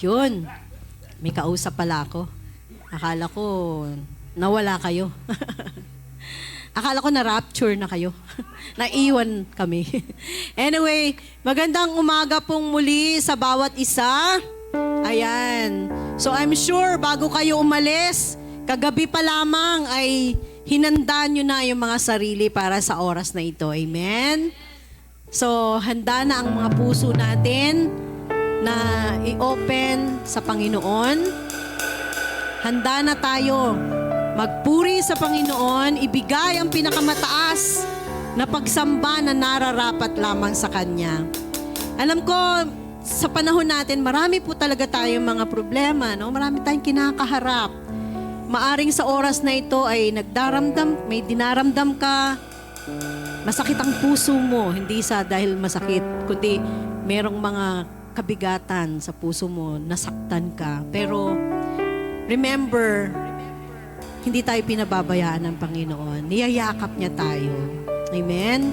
Yun, may kausap pala ako. Akala ko nawala kayo. Akala ko na-rapture na kayo. Naiwan kami. Anyway, magandang umaga pong muli sa bawat isa. Ayan. So I'm sure bago kayo umalis, kagabi pa lamang ay hinanda nyo na yung mga sarili para sa oras na ito. Amen? So handa na ang mga puso natin na i-open sa Panginoon. Handa na tayo magpuri sa Panginoon, ibigay ang pinakamataas na pagsamba na nararapat lamang sa Kanya. Alam ko, sa panahon natin, marami po talaga tayong mga problema, no? Marami tayong kinakaharap. Maaring sa oras na ito ay may dinaramdam ka, masakit ang puso mo, hindi sa dahil masakit, kundi merong mga kabigatan sa puso mo, nasaktan ka. Pero remember, hindi tayo pinababayaan ng Panginoon. Niyayakap niya tayo. Amen?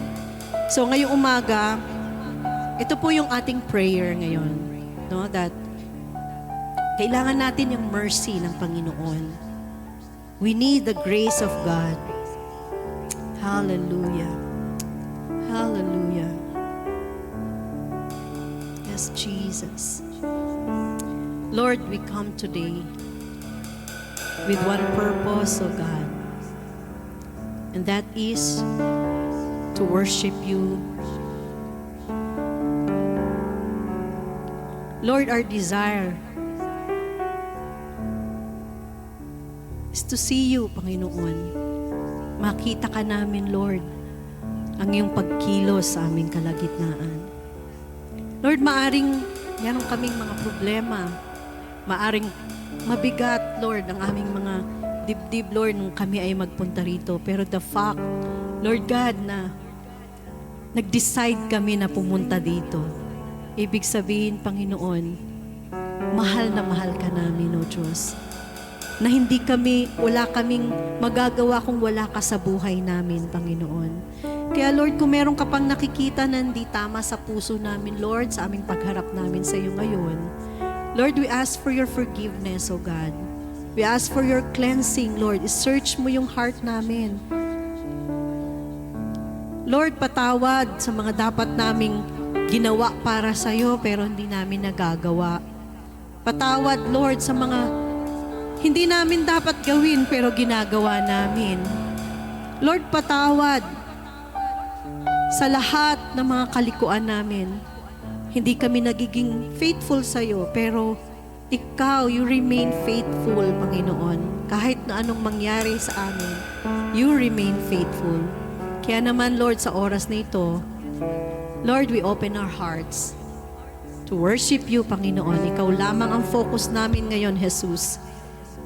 So ngayong umaga, ito po yung ating prayer ngayon. No? That kailangan natin yung mercy ng Panginoon. We need the grace of God. Hallelujah. Hallelujah. Yes, Jesus. Lord, we come today with one purpose, oh God, and that is to worship you. Lord, our desire is to see you, Panginoon. Makita ka namin, Lord, ang iyong pagkilos sa aming kalagitnaan. Lord, maaring meron kaming mga problema, maaring mabigat, Lord, ang aming mga dibdib, Lord, nung kami ay magpunta rito. Pero the fact, Lord God, na nag-decide kami na pumunta dito, ibig sabihin, Panginoon, mahal na mahal ka namin, O Diyos. Na wala kaming magagawa kung wala ka sa buhay namin, Panginoon. Kaya, Lord, kung meron ka pang nakikita na hindi tama sa puso namin, Lord, sa aming pagharap namin sa iyo ngayon, Lord, we ask for your forgiveness, O God. We ask for your cleansing, Lord. Search mo yung heart namin. Lord, patawad sa mga dapat naming ginawa para sa iyo pero hindi namin nagagawa. Patawad, Lord, sa mga hindi namin dapat gawin pero ginagawa namin. Lord, patawad sa lahat ng mga kalikuan namin. Hindi kami nagiging faithful sa iyo, pero ikaw, you remain faithful, Panginoon. Kahit na anong mangyari sa amin, you remain faithful. Kaya naman, Lord, sa oras na ito, Lord, we open our hearts to worship you, Panginoon. Ikaw lamang ang focus namin ngayon, Jesus.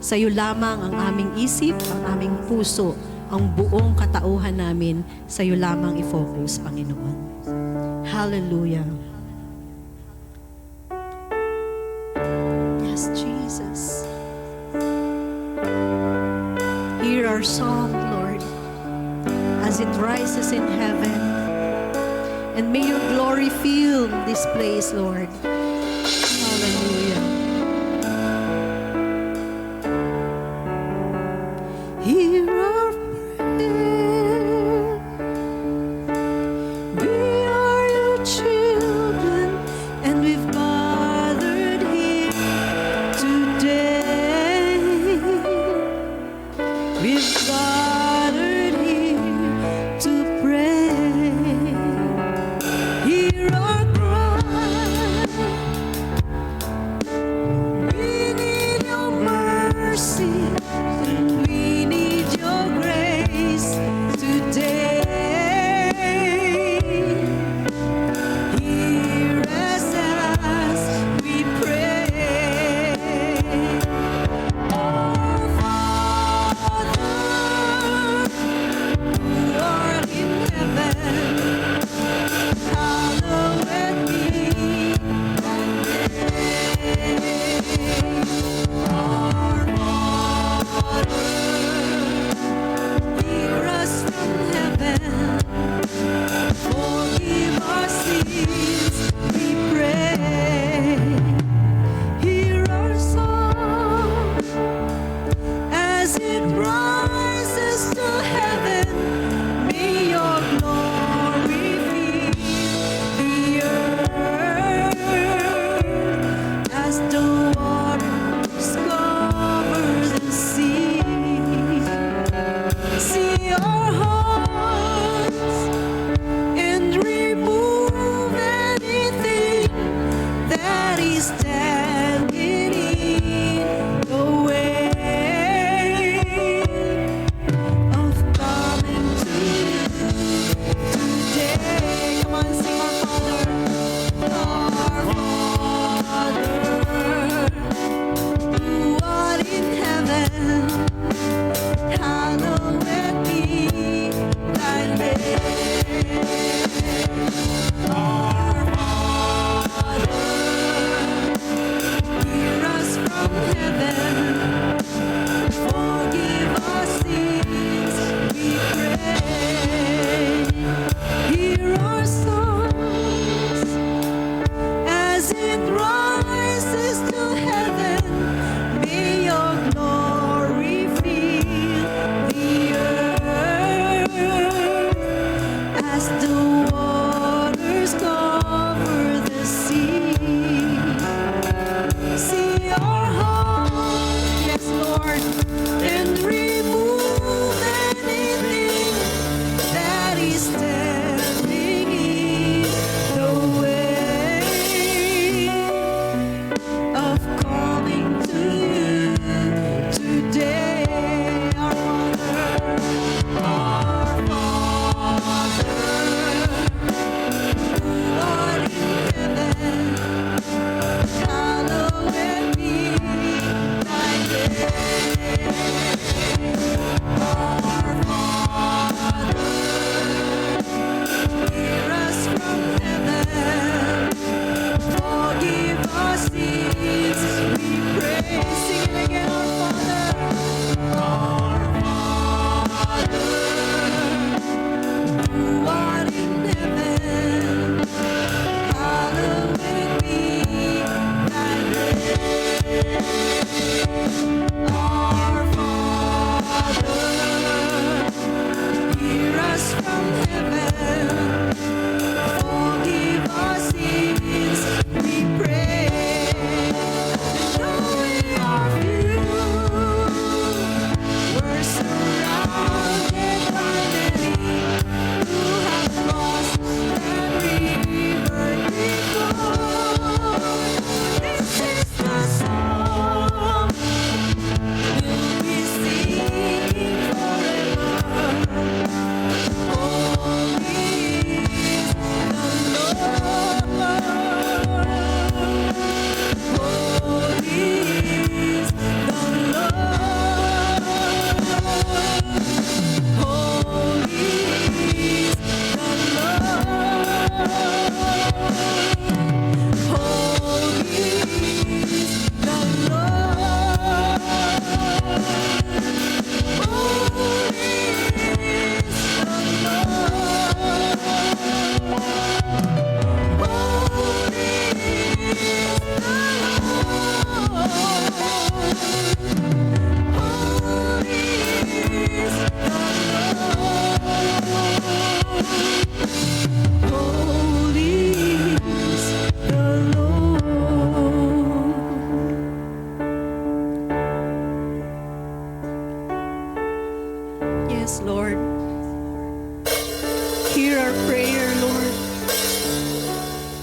Sa iyo lamang ang aming isip, ang aming puso, ang buong katauhan namin, sa iyo lamang i-focus, Panginoon. Hallelujah. Yes, Jesus. Hear our song, Lord, as it rises in heaven. And may your glory fill this place, Lord. Hallelujah. Hear our prayer. We are your children, and we've gathered here today. We've gathered here to pray. Hear our cry.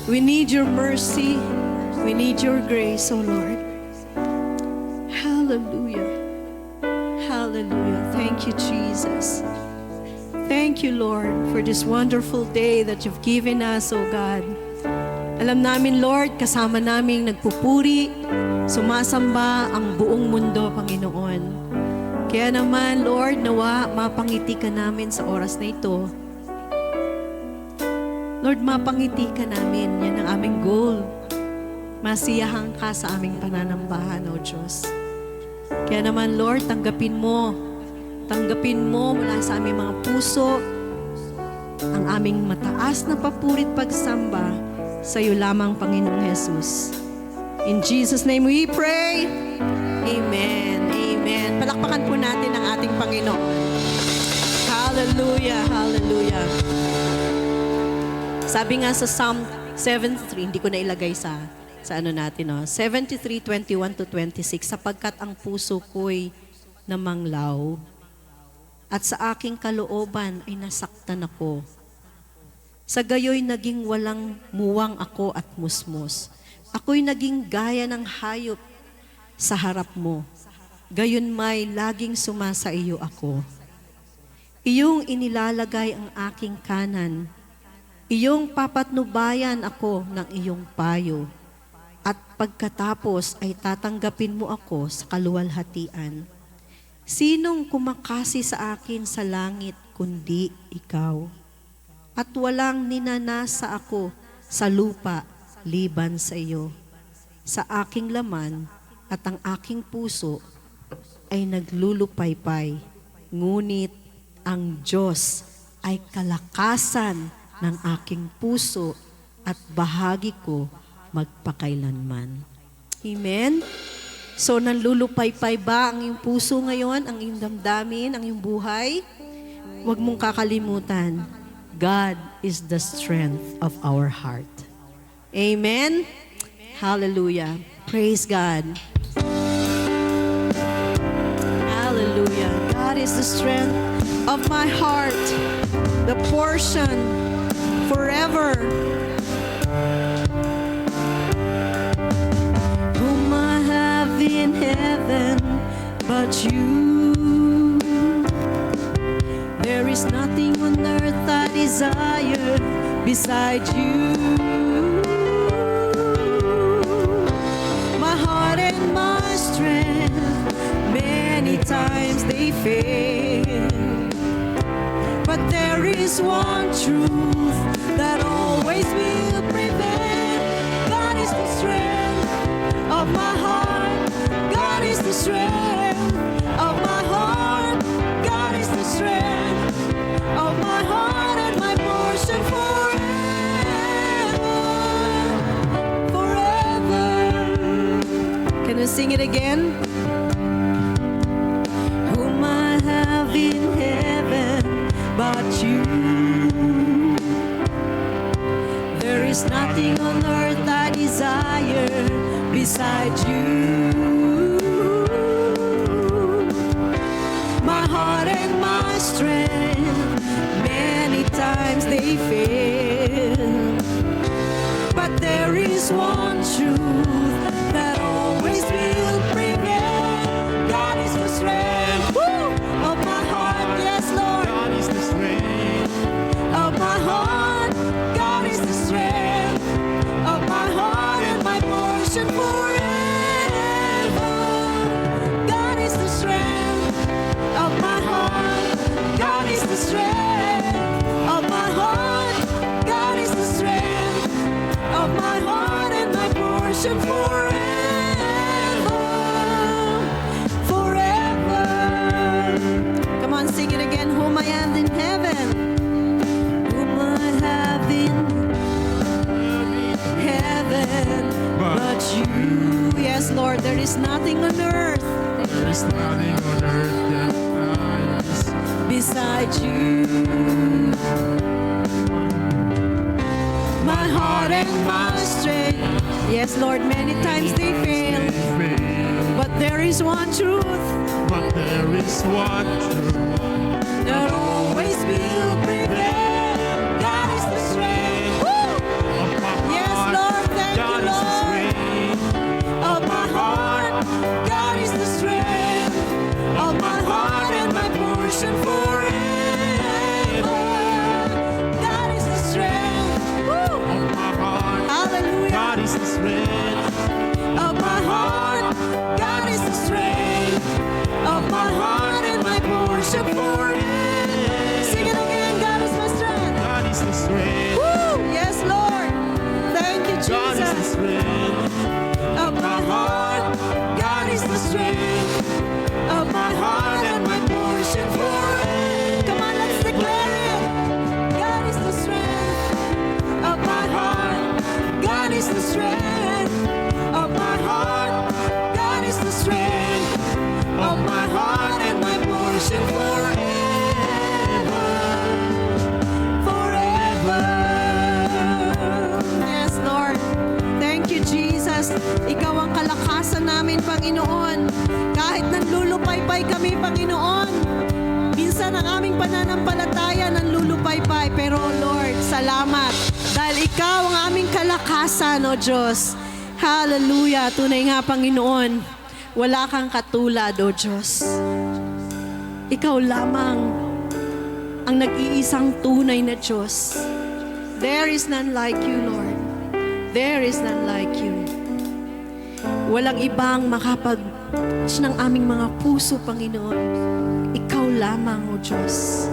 We need your mercy. We need your grace, oh Lord. Hallelujah. Hallelujah. Thank you, Jesus. Thank you, Lord, for this wonderful day that you've given us, oh God. Alam namin, Lord, kasama naming nagpupuri, sumasamba ang buong mundo, Panginoon. Kaya naman, Lord, nawa mapangiti ka namin sa oras na ito. Lord, mapangiti ka namin. Yan ang aming goal. Masiyahan ka sa aming pananambahan, O Diyos. Kaya naman, Lord, tanggapin mo mula sa aming mga puso ang aming mataas na papurit pagsamba sa iyo lamang, Panginoong Jesus. In Jesus' name we pray. Amen. Amen. Palakpakan po natin ang ating Panginoon. Hallelujah. Hallelujah. Sabi nga sa Psalm 73, hindi ko na ilagay sa ano natin, no? 73:21-26, sapagkat ang puso ko'y namanglaw at sa aking kalooban ay nasaktan ako. Sa gayoy naging walang muwang ako at musmos. Ako'y naging gaya ng hayop sa harap mo. Gayon may laging sumasa iyo ako. Iyong inilalagay ang aking kanan. Iyong papatnubayan ako ng iyong payo. At pagkatapos ay tatanggapin mo ako sa kaluwalhatian. Sinong kumakasi sa akin sa langit kundi ikaw? At walang ninanasa ako sa lupa liban sa iyo. Sa aking laman at ang aking puso ay naglulupaypay. Ngunit ang Diyos ay kalakasan ng aking puso at bahagi ko magpakailanman. Amen? So, nanlulupaypay ba ang iyong puso ngayon, ang iyong damdamin, ang iyong buhay? Huwag mong kakalimutan, God is the strength of our heart. Amen? Hallelujah. Praise God. Hallelujah. God is the strength of my heart, the portion forever. Whom I have in heaven but you. There is nothing on earth I desire beside you. My heart and my strength, many times they fail. But there is one truth that always will prevail. God is the strength of my heart. God is the strength of my heart. God is the strength of my heart and my portion forever. Forever. Can you sing it again? Whom I have in heaven but you. There is nothing on earth I desire beside you. My heart and my strength, many times they fail. But there is one truth that always will prevail. God is the strength of my heart, yes Lord. God is the strength of my heart. God is the strength of my heart and my portion forever. God is the strength of my heart. God is the strength of my heart. God is the strength of my heart and my portion forever. Forever. Come on, sing it again. Whom I have in heaven. Whom I have in heaven but you. Yes, Lord, there is nothing on earth. There is nothing on earth that lies beside you. My heart and my strength. Yes, Lord, many times they fail. But there is one truth. But there is one truth that always will prevail. God is the strength of my yes, God is the Jesus. strength Of my heart, God is the strength of my heart and my portion forever. Come on, let's declare it. God is the strength of my heart. God is the strength of my heart. God is the strength of my heart and my portion forever. Forever. Yes, Lord. Thank you, Jesus. Ikaw ang kalakasan namin, Panginoon. Kahit nanlulupaypay kami, Panginoon. Minsan ang aming pananampalataya nanlulupaypay. Pero Lord, salamat. Dahil ikaw ang aming kalakasan, O Diyos. Hallelujah. Tunay nga, Panginoon. Wala kang katulad, O Diyos. Ikaw lamang ang nag-iisang tunay na Diyos. There is none like you, Lord. There is none like you. Walang ibang makapag-touch ng aming mga puso, Panginoon. Ikaw lamang, O Diyos.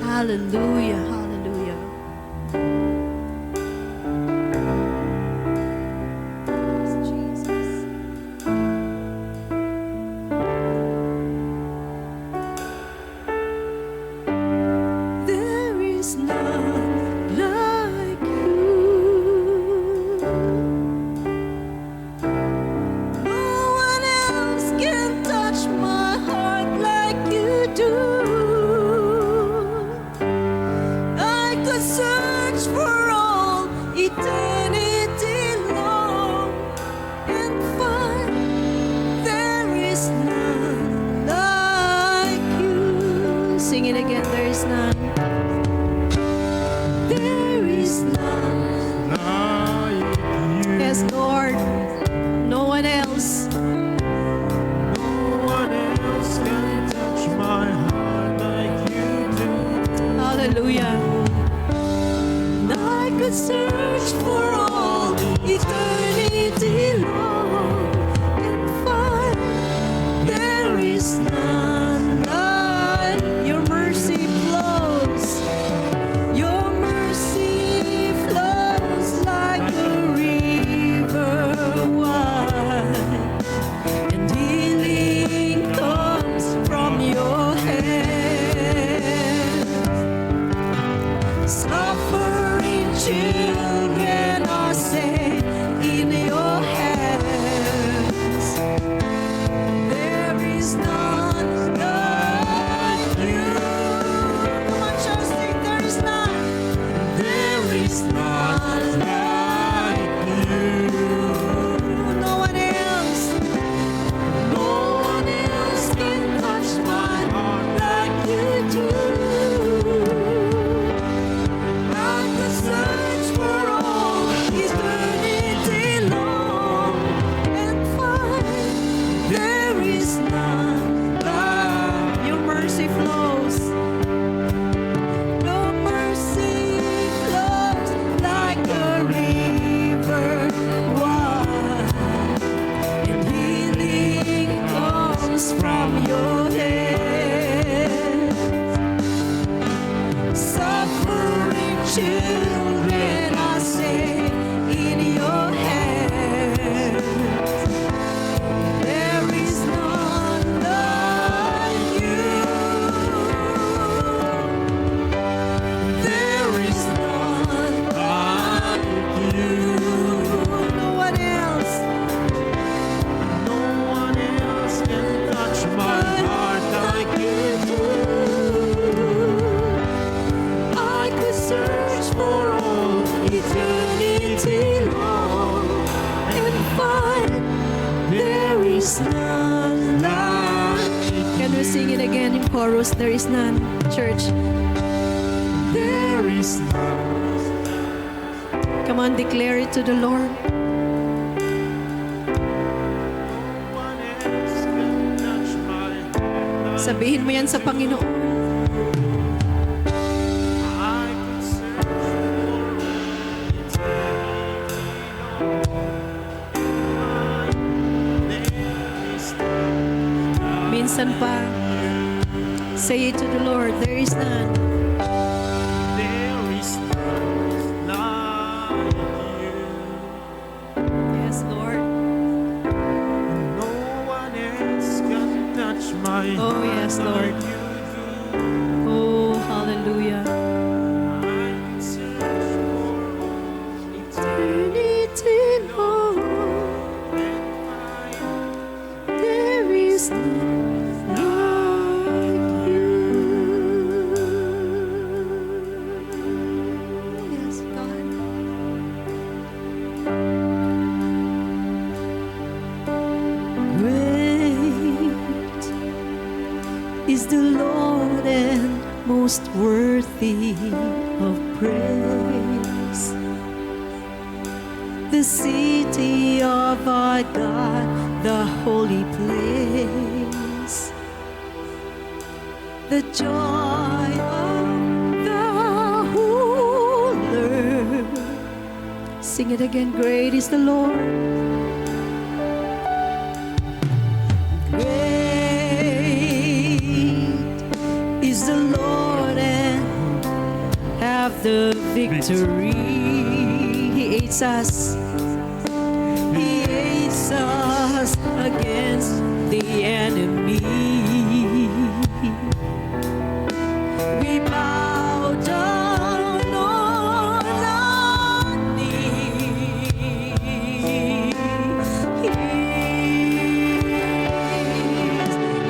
Hallelujah, hallelujah. Jesus. There is none like you. No one else can touch my heart like you do. I could search for all eternity long and find there is none like you. Sing it again, there is none. There is none. like you. Yes, Lord. No one else. No one else can touch my heart like you do. Hallelujah. I could search for all eternity long and find there is none like your mercy flows. Your mercy flows like a river wide, and healing comes from your hand. Suffering children are safe in your hands. There is none like you. Come on, church, sing, there is none. There is none like you. No one else. No one else can touch my heart like you do. I could search for all eternity long and find there is none like your mercy flows. Your mercy flows like a river wide, and healing comes from your hand. Suffering children are safe in your hands. There is none like you. There is none like you. No one else. No one else can touch my heart like you do. I could search for all eternity long and find there is none like you. Can we sing it again in chorus? There is none, church. There is none. Come on, declare it to the Lord. No one else can touch my heart like Sabihin mo yan sa Panginoon. I could search for eternity long. There is none. Minsan pa, say it to the Lord, there is none. There is none like you. Yes, Lord. No one else can touch my Oh, heart yes, Lord. like you do. Oh, hallelujah. I can search for all Eternity, Lord, and find there is none like you. Yes, God. Great is the Lord and most worthy of praise. The city of our God, the holy place, the joy of the whole earth. Sing it again. Great is the Lord. Great is the Lord and have the victory. He aids us. He aids us against the enemy. We bow down on our knees.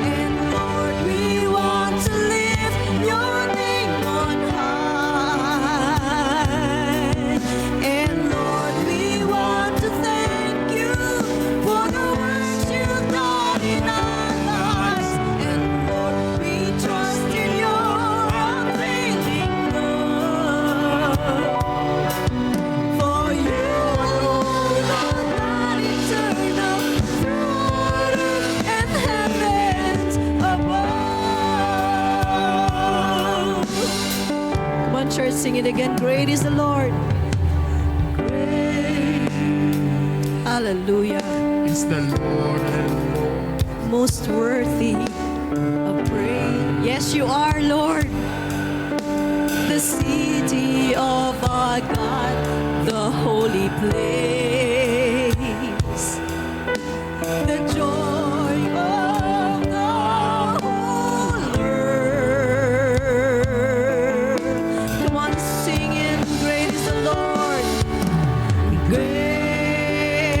And Lord, we want to lift your name on high. And Lord, we want to thank you for the works you've done in our lives. And Lord, we trust in your unfailing love. For you alone are God eternal, through earth and heavens above. Come on, church, sing it again. Great is the Lord. Great. Hallelujah. Is the Lord and Most worthy of praise. Yes, you are, Lord. The city of our God, the holy place, the joy of the whole earth. Come on, sing it. Great is the Lord.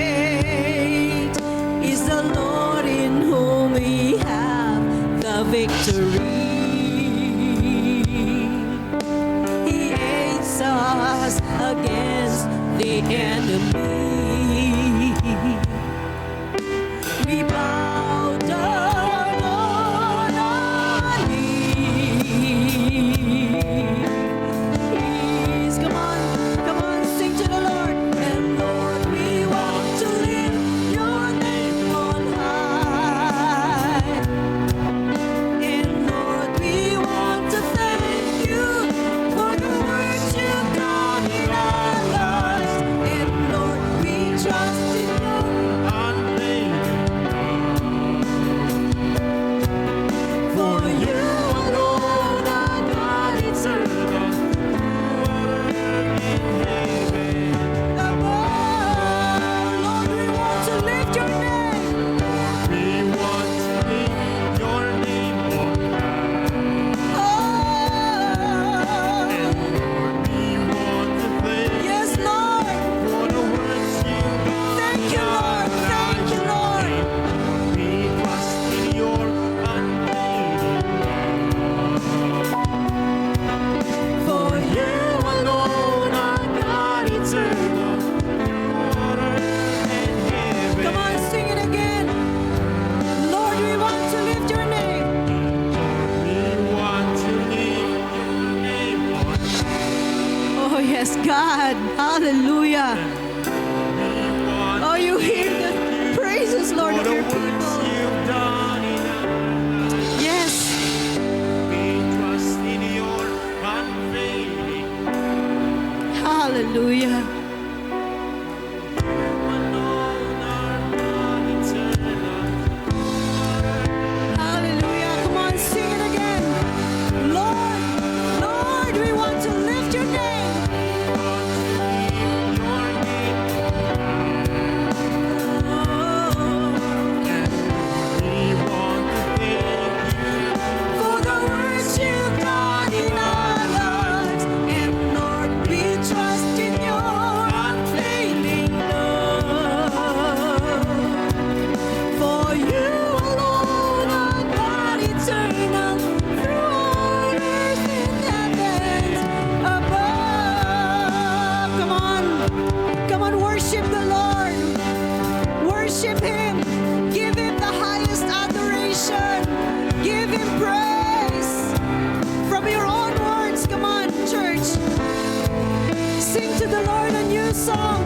Great is the Lord in whom we have the victory. He aids us against the enemy. We bow down on our knees. Come on, sing to the Lord. And Lord, we want to lift your name on high. And Lord, worship the Lord. Worship Him. Give Him the highest adoration. Give Him praise. From your own words, come on, church. Sing to the Lord a new song.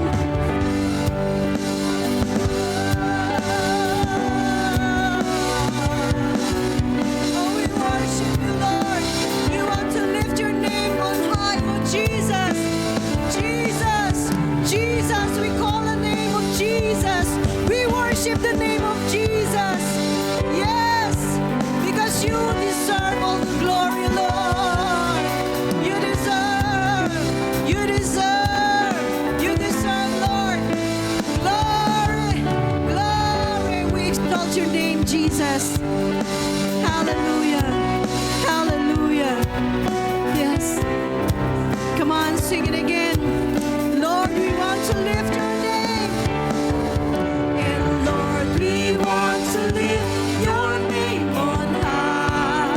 Oh, we worship you, Lord. We want to lift your name on high, oh Jesus. Jesus, Jesus, we call the name of Jesus. We worship the name of Jesus. Yes, because you deserve all the glory, Lord. You deserve, Lord. Glory, glory. We exalt your name, Jesus. Hallelujah, hallelujah. Yes. Come on, sing it again. Lord, we want to lift your name. And Lord, we want to lift your name on high.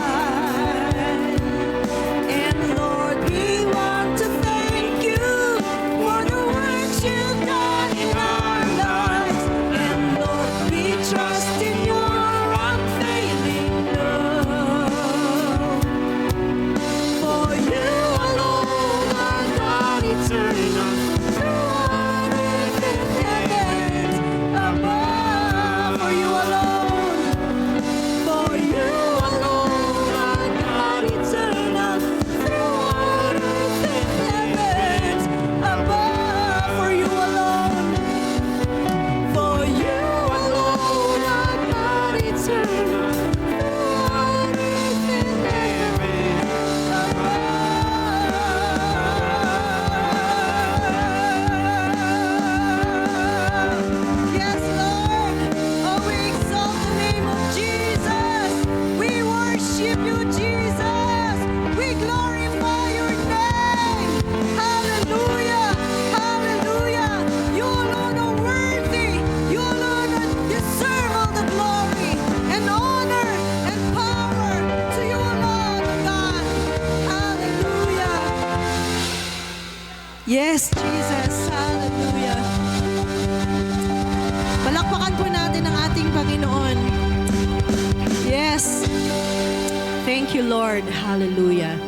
And Lord, we want to thank you for the works you've done in our lives. And Lord, we trust in your unfailing love. For you alone are God eternal, throughout earth and heavens above. For you alone, are God eternal, throughout earth and heavens above. For you alone, are God eternal, throughout earth and heavens above. Yes, Lord. Oh, we exalt the name of Jesus. We worship you, Jesus. We glorify your name. Hallelujah. Hallelujah. You alone are worthy. You alone deserve all the glory and honor and power to you alone, God. Hallelujah. Yes, Jesus. Hallelujah. Palakpakan po natin ang ating Panginoon. Yes. Thank you, Lord. Hallelujah.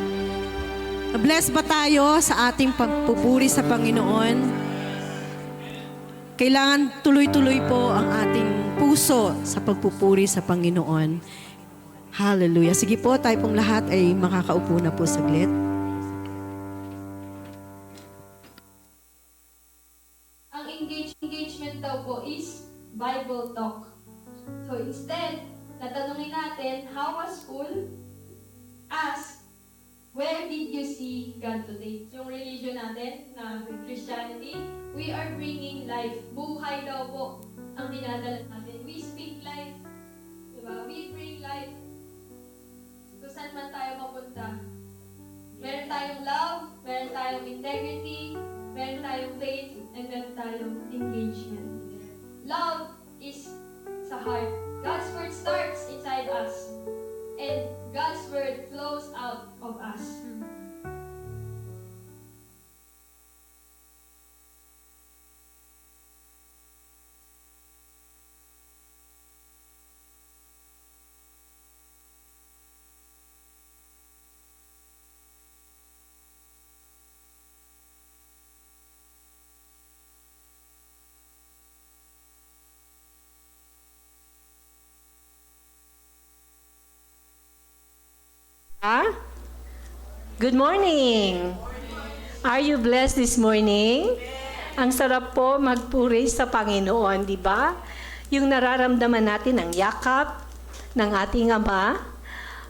Bless ba tayo sa ating pagpupuri sa Panginoon? Kailangan tuloy-tuloy po ang ating puso sa pagpupuri sa Panginoon. Hallelujah. Sige po, tayo pong lahat ay makakaupo na po saglit. Ang engagement daw po is Bible talk. So instead, tatanungin natin, how was school? Ask, where did you see God today? Yung religion natin, na Christianity, we are bringing life. Buhay daw po ang dinadala natin. We speak life. Diba? We bring life. Kung saan man tayo mapunta. Meron tayong love, meron tayong integrity, meron tayong faith, and meron tayong engagement. Love is sa heart. God's word starts inside us. And God's word flows out of us. Good morning! Are you blessed this morning? Ang sarap po magpuri sa Panginoon, di ba? Yung nararamdaman natin ang yakap ng ating Ama,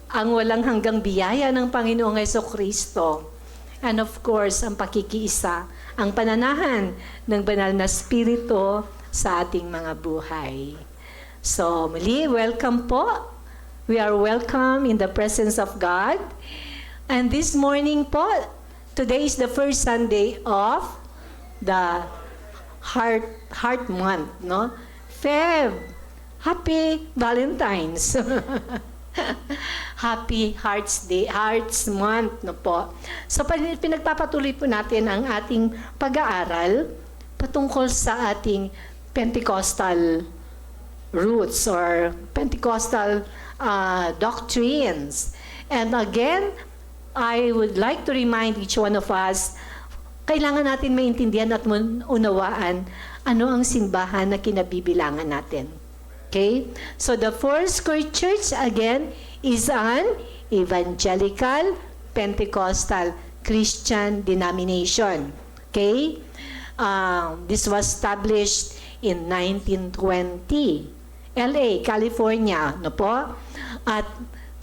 ang walang hanggang biyaya ng Panginoong Jesucristo, and of course, ang pakikiisa, ang pananahan ng banal na Espiritu sa ating mga buhay. So, muli, welcome po. We are welcome in the presence of God. And this morning po, today is the first Sunday of the Heart Month, no? Feb. Happy Valentine's. Happy Hearts Day, Hearts Month, no po. So pinagpapatuloy po natin ang ating pag-aaral patungkol sa ating Pentecostal roots or Pentecostal doctrines. And again, I would like to remind each one of us, kailangan natin maintindihan at unawaan ano ang simbahan na kinabibilangan natin. Okay? So the Foursquare Church, again, is an evangelical Pentecostal Christian denomination. Okay? This was established in 1920. LA, California, no po? At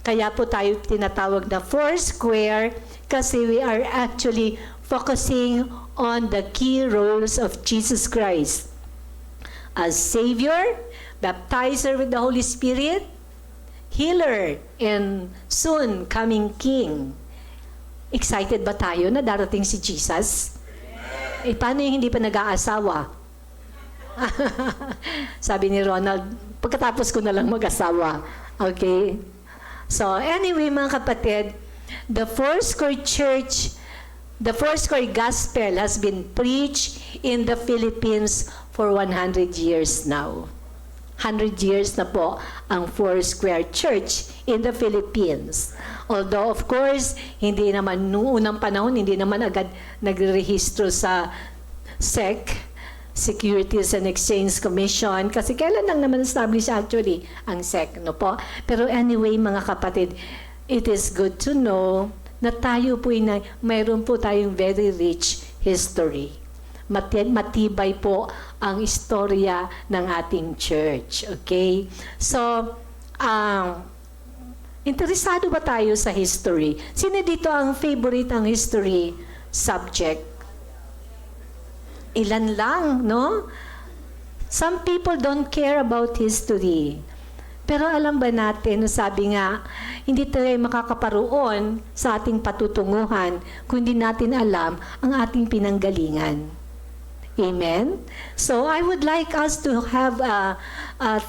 kaya po tayo tinatawag na Foursquare kasi we are actually focusing on the key roles of Jesus Christ as Savior, baptizer with the Holy Spirit, healer, and soon coming King. Excited ba tayo na darating si Jesus? Eh, paano yung hindi pa nag-aasawa? Sabi ni Ronald, pagkatapos ko na lang mag-asawa. Okay? So, anyway, mga kapatid, the Foursquare Church, the Foursquare Gospel has been preached in the Philippines for 100 years now. 100 years na po ang Foursquare Church in the Philippines. Although, of course, hindi naman, noong unang panahon, hindi naman agad nagre-rehistro sa SEC, Securities and Exchange Commission, kasi kailan lang naman establish actually ang SEC, no po? Pero anyway, mga kapatid, it is good to know na tayo po mayroon po tayong very rich history. Matibay po ang istorya ng ating church. Okay? So, interesado ba tayo sa history? Sino dito ang favorite ang history subject? Ilan lang, no? Some people don't care about history. Pero alam ba natin, sabi nga, hindi tayo makakaparoon sa ating patutunguhan kung hindi natin alam ang ating pinanggalingan. Amen? So I would like us to have a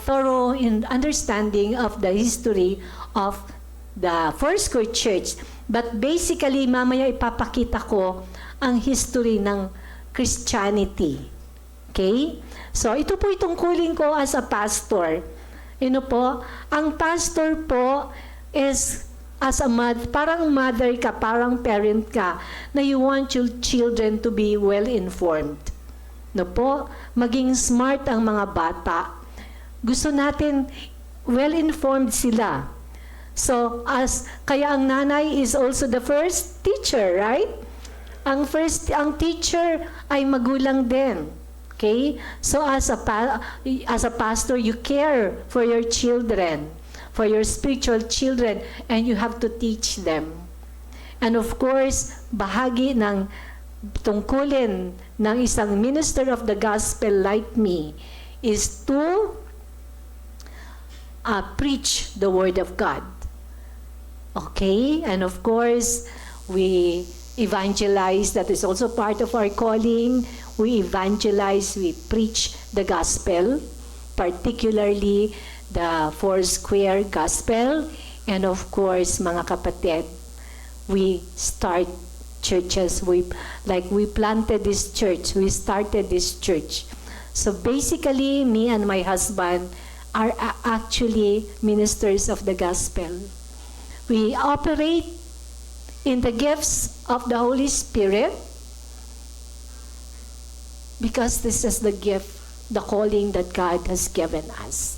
thorough understanding of the history of the Foursquare Church. But basically, mamaya ipapakita ko ang history ng Christianity. Okay? So, ito po itungkulin ko as a pastor. Po, ang pastor po is as a mother, parang mother ka, parang parent ka, na you want your children to be well-informed. Po, maging smart ang mga bata. Gusto natin well-informed sila. So, kaya ang nanay is also the first teacher, right? Ang teacher ay magulang din. Okay? So as a pastor, you care for your children, for your spiritual children, and you have to teach them. And of course, bahagi ng tungkulin ng isang minister of the gospel like me is to preach the word of God. Okay? And of course, we evangelize, that is also part of our calling. We evangelize, we preach the gospel, particularly the Foursquare Gospel. And of course, mga kapatid, we start churches. We planted this church. We started this church. So basically, me and my husband are actually ministers of the gospel. We operate in the gifts of the Holy Spirit because this is the gift, the calling that God has given us.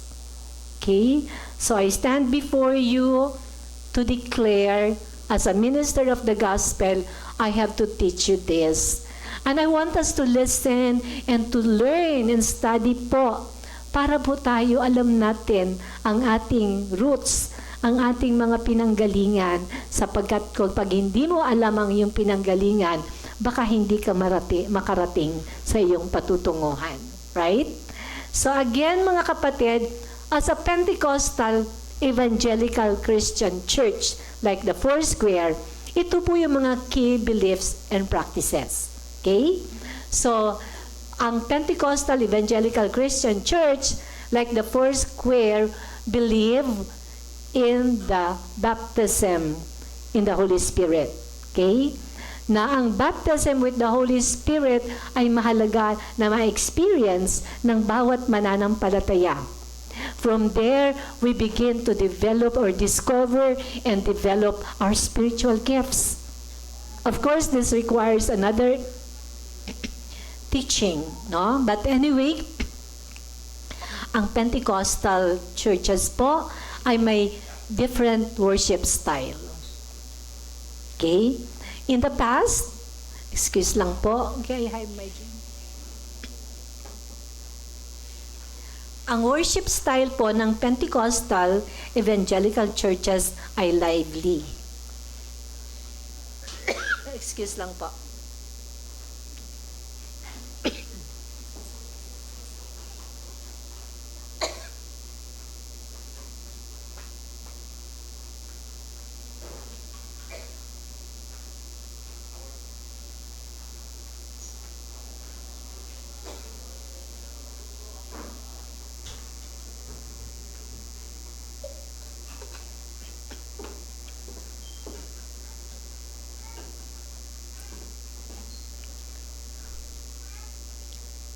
Okay? So I stand before you to declare, as a minister of the gospel, I have to teach you this. And I want us to listen and to learn and study po para po tayo alam natin ang ating roots, ang ating mga pinanggalingan, sapagkat pag hindi mo alam ang iyong pinanggalingan, baka hindi ka makarating sa iyong patutunguhan. Right? So again, mga kapatid, as a Pentecostal evangelical Christian church like the Foursquare, ito po yung mga key beliefs and practices. Okay? So, ang Pentecostal evangelical Christian church like the Foursquare believe in the baptism in the Holy Spirit. Okay? na ang baptism with the Holy Spirit ay mahalaga na ma-experience ng bawat mananampalataya. From there, we begin to develop or discover and develop our spiritual gifts. Of course, this requires another teaching, no? But anyway, ang Pentecostal churches po ay may different worship style. Okay? In the past, excuse lang po, okay, I have my drink. Ang worship style po ng Pentecostal evangelical churches ay lively. Excuse lang po.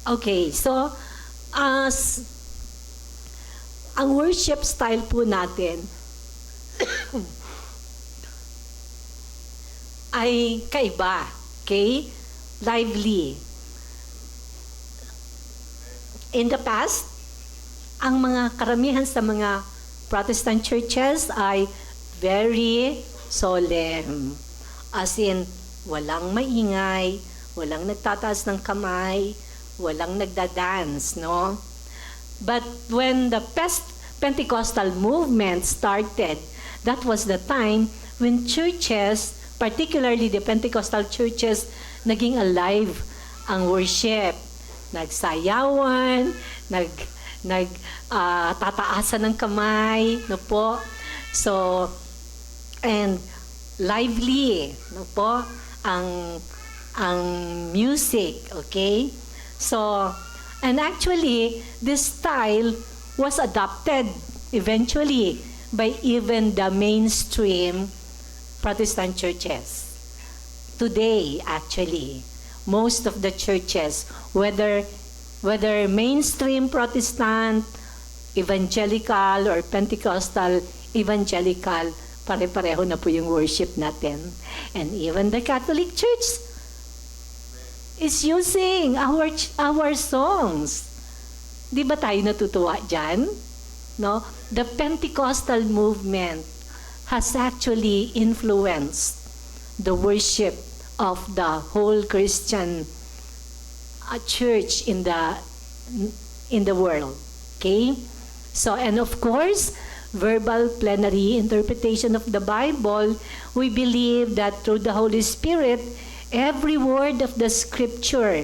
Okay, so ang worship style po natin ay kaiba, okay? Lively. In the past, ang mga karamihan sa mga Protestant churches ay very solemn. As in, walang maingay, walang nagtataas ng kamay, walang nagda-dance, no? But when the Pentecostal movement started, that was the time when churches, particularly the Pentecostal churches, naging alive ang worship. Nagsayawan, tataasan ng kamay, no po? So, and lively, no po? Ang music, okay? So, and actually, this style was adopted eventually by even the mainstream Protestant churches. Today, actually, most of the churches, whether mainstream Protestant, evangelical, or Pentecostal evangelical, pare-pareho na po yung worship natin. And even the Catholic Church is using our songs. Di ba tayo natutuwa dyan? No? The Pentecostal movement has actually influenced the worship of the whole Christian church in the world. Okay? So, and of course, verbal plenary interpretation of the Bible, we believe that through the Holy Spirit, every word of the Scripture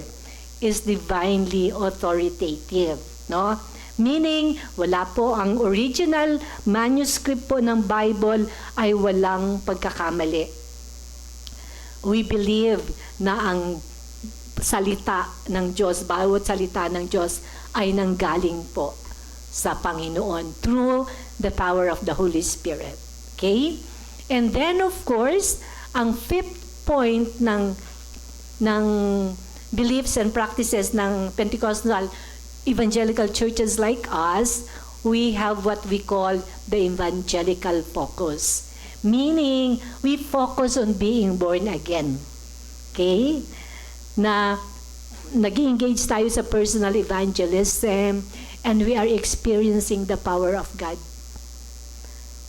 is divinely authoritative, no? Meaning, wala po ang original manuscript po ng Bible ay walang pagkakamali. We believe na ang salita ng Diyos, bawat salita ng Diyos ay nanggaling po sa Panginoon through the power of the Holy Spirit. Okay? And then, of course, ang fifth point ng beliefs and practices ng Pentecostal evangelical churches like us, we have what we call the evangelical focus. Meaning, we focus on being born again. Okay? Na nag-engage tayo sa personal evangelism and we are experiencing the power of God.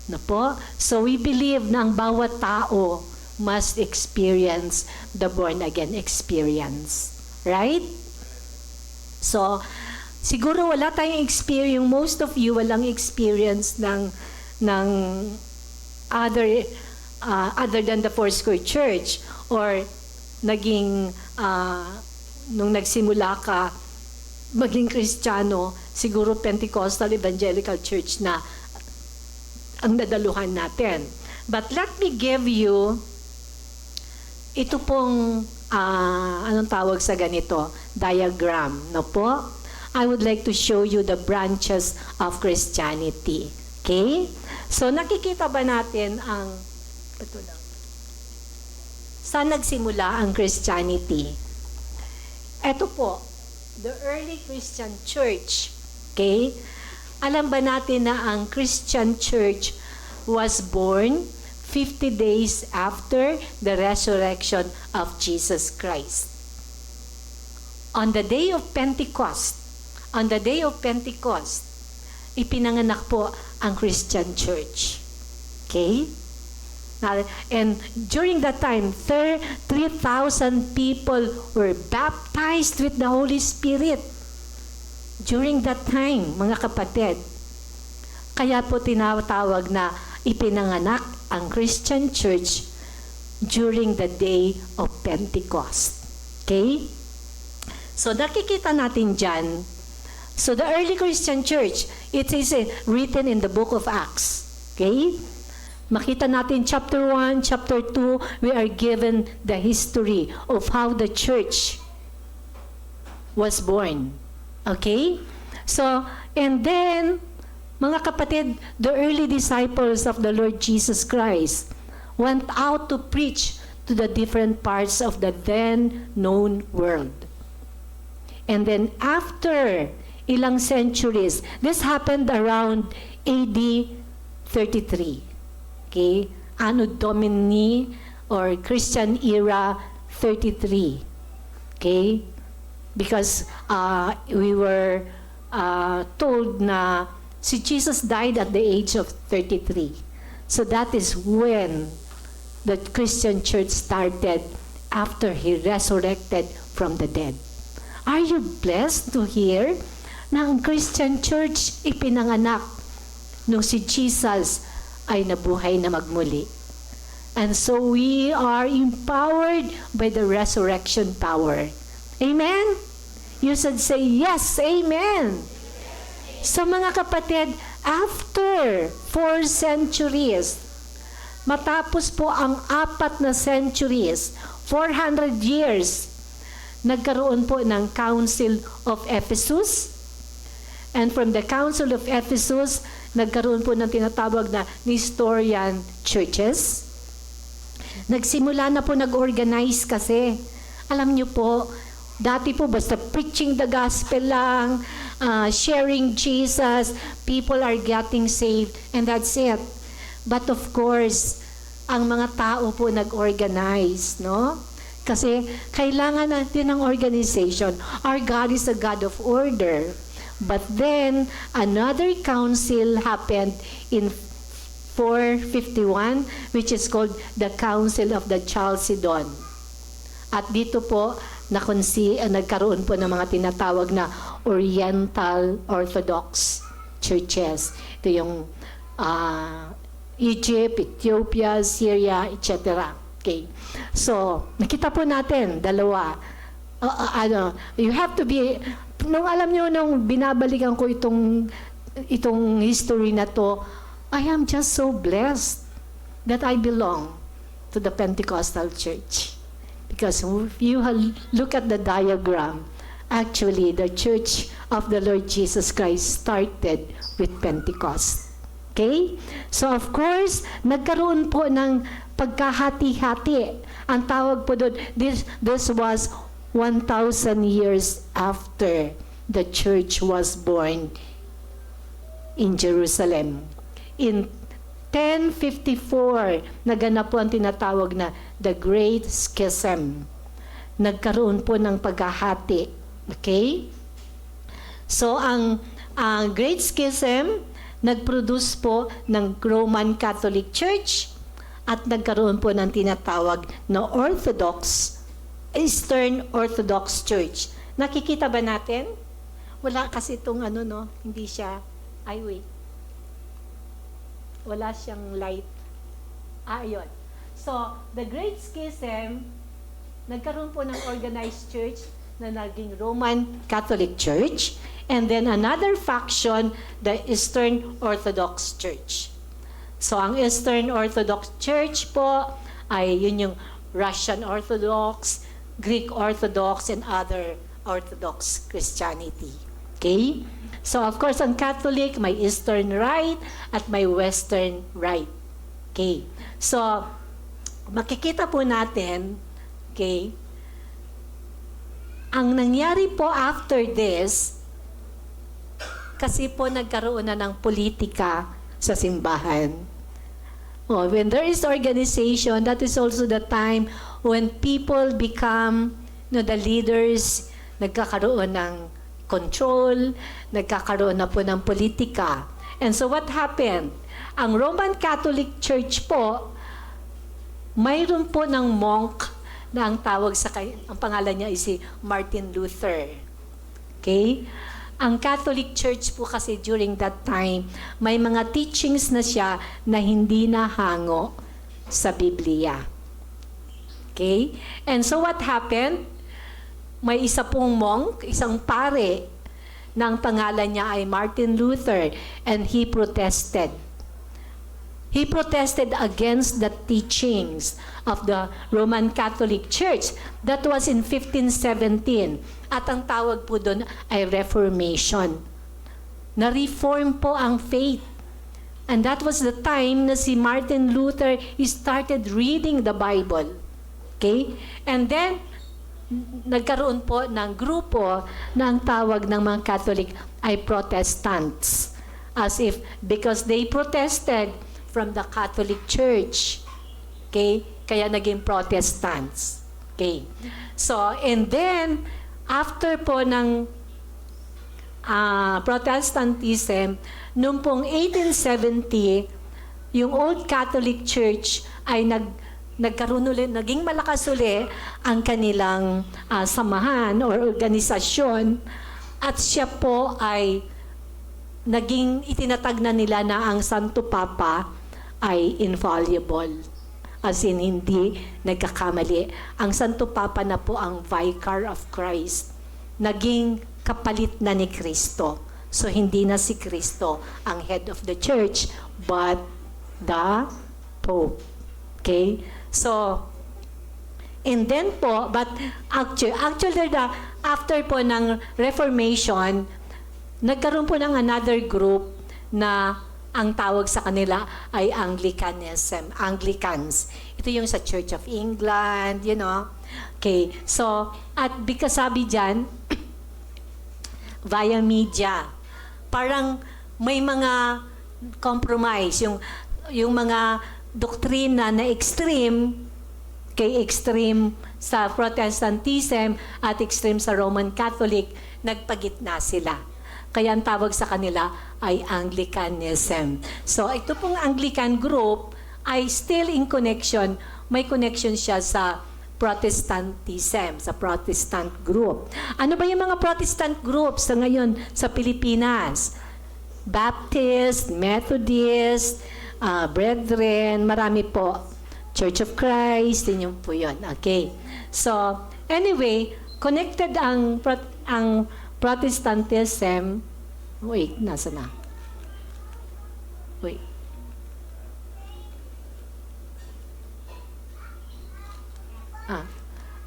Na po? So we believe na ang bawat tao must experience the born-again experience. Right? So, siguro wala tayong experience, most of you walang experience ng other than the Foursquare Church or naging, nung nagsimula ka, maging Kristiyano, siguro Pentecostal Evangelical Church na ang nadaluhan natin. But let me give you ito pong, anong tawag sa ganito? Diagram, no po? I would like to show you the branches of Christianity. Okay? So, nakikita ba natin ang, ito lang. Saan nagsimula ang Christianity? Ito po, the early Christian church. Okay? Alam ba natin na ang Christian church was born 50 days after the resurrection of Jesus Christ? On the day of Pentecost, ipinanganak po ang Christian church. Okay? And during that time, 3,000 people were baptized with the Holy Spirit. During that time, mga kapatid. Kaya po tinatawag na ipinanganak ang Christian church during the day of Pentecost. Okay? So nakikita natin dyan. So the early Christian church, it is written in the book of Acts. Okay? Makita natin chapter 1, chapter 2, we are given the history of how the church was born. Okay? So, and then, mga kapatid, the early disciples of the Lord Jesus Christ went out to preach to the different parts of the then known world. And then after ilang centuries, this happened around AD 33. Okay? Anno Domini or Christian era 33. Okay? Because we were told na si Jesus died at the age of 33. So that is when the Christian church started after He resurrected from the dead. Are you blessed to hear na ang Christian church ipinanganak nung si Jesus ay nabuhay na magmuli? And so we are empowered by the resurrection power. Amen? You should say, yes, amen. So mga kapatid, after 4 centuries, matapos po ang 4 na centuries, 400 years, nagkaroon po ng Council of Ephesus. And from the Council of Ephesus, nagkaroon po ng tinatawag na Nestorian churches. Nagsimula na po nag-organize kasi. Alam niyo po, dati po basta preaching the gospel lang, sharing Jesus, people are getting saved, and that's it. But of course, ang mga tao po nag-organize, no? Kasi kailangan natin ng organization. Our God is a God of order. But then, another council happened in 451, which is called the Council of the Chalcedon. At dito po, nagkaroon po ng mga tinatawag na Oriental Orthodox churches. Ito yung Egypt, Ethiopia, Syria, etc. Okay. So, nakita po natin, dalawa. You have to be, alam nyo, nung binabalikan ko itong history na to, I am just so blessed that I belong to the Pentecostal church. Because if you look at the diagram, actually, the church of the Lord Jesus Christ started with Pentecost. Okay? So, of course, nagkaroon po ng pagkahati-hati. Ang tawag po doon, this was 1,000 years after the church was born in Jerusalem. In 1054, naganap po ang tinatawag na the Great Schism. Nagkaroon po ng paghahati. Okay? So, ang Great Schism, nag-produce po ng Roman Catholic Church at nagkaroon po ng tinatawag na Eastern Orthodox Church. Nakikita ba natin? Wala kasi itong hindi siya, wala siyang light. Ayun. So, the Great Schism, nagkaroon po ng organized church na naging Roman Catholic Church, and then another faction, the Eastern Orthodox Church. So, ang Eastern Orthodox Church po ay yun yung Russian Orthodox, Greek Orthodox, and other Orthodox Christianity. Okay? So, of course, ang Catholic, may Eastern Rite at may Western Rite. Okay. So, makikita po natin, okay, ang nangyari po after this, kasi po nagkaroon na ng politika sa simbahan. Oh, when there is organization, that is also the time when people become, the leaders, nagkakaroon ng control, nagkakaroon na po ng politika. And so what happened? Ang Roman Catholic Church po, mayroon po ng monk na ang tawag ang pangalan niya ay si Martin Luther. Okay? Ang Catholic Church po kasi during that time, may mga teachings na siya na hindi nahango sa Biblia. Okay? And so what happened? May isa pong monk, isang pare, na ang pangalan niya ay Martin Luther, and he protested. He protested against the teachings of the Roman Catholic Church. That was in 1517. At ang tawag po doon ay Reformation. Na-reform po ang faith. And that was the time na si Martin Luther started reading the Bible. Okay? And then, nagkaroon po ng grupo na ang tawag ng mga Catholic ay Protestants. As if, because they protested from the Catholic Church. Okay? Kaya naging Protestants. Okay? So, and then, after po ng Protestantism, noong pong 1870, yung Old Catholic Church ay nagkaroon ulit, naging malakas ulit ang kanilang samahan or organisasyon, at siya po ay naging itinatag na nila na ang Santo Papa ay infallible. As in, hindi nagkakamali. Ang Santo Papa na po ang Vicar of Christ. Naging kapalit na ni Kristo. So, hindi na si Kristo ang head of the church, but the Pope. Okay? So, and then po, but actually after po ng Reformation, nagkaroon po ng another group na ang tawag sa kanila ay Anglicanism, Anglicans. Ito yung sa Church of England, you know. Okay, so, at because sabi dyan, via media, parang may mga compromise, yung mga doktrina na extreme, kay extreme sa Protestantism at extreme sa Roman Catholic, nagpagitna sila. Kaya ang tawag sa kanila ay Anglicanism. So, ito pong Anglican group ay still in connection. May connection siya sa Protestantism, sa Protestant group. Ano ba yung mga Protestant groups sa ngayon sa Pilipinas? Baptist, Methodist, Brethren, marami po. Church of Christ, yun po yun. Okay. So, anyway, connected ang Protestantism. Wait, nasa na? Wait.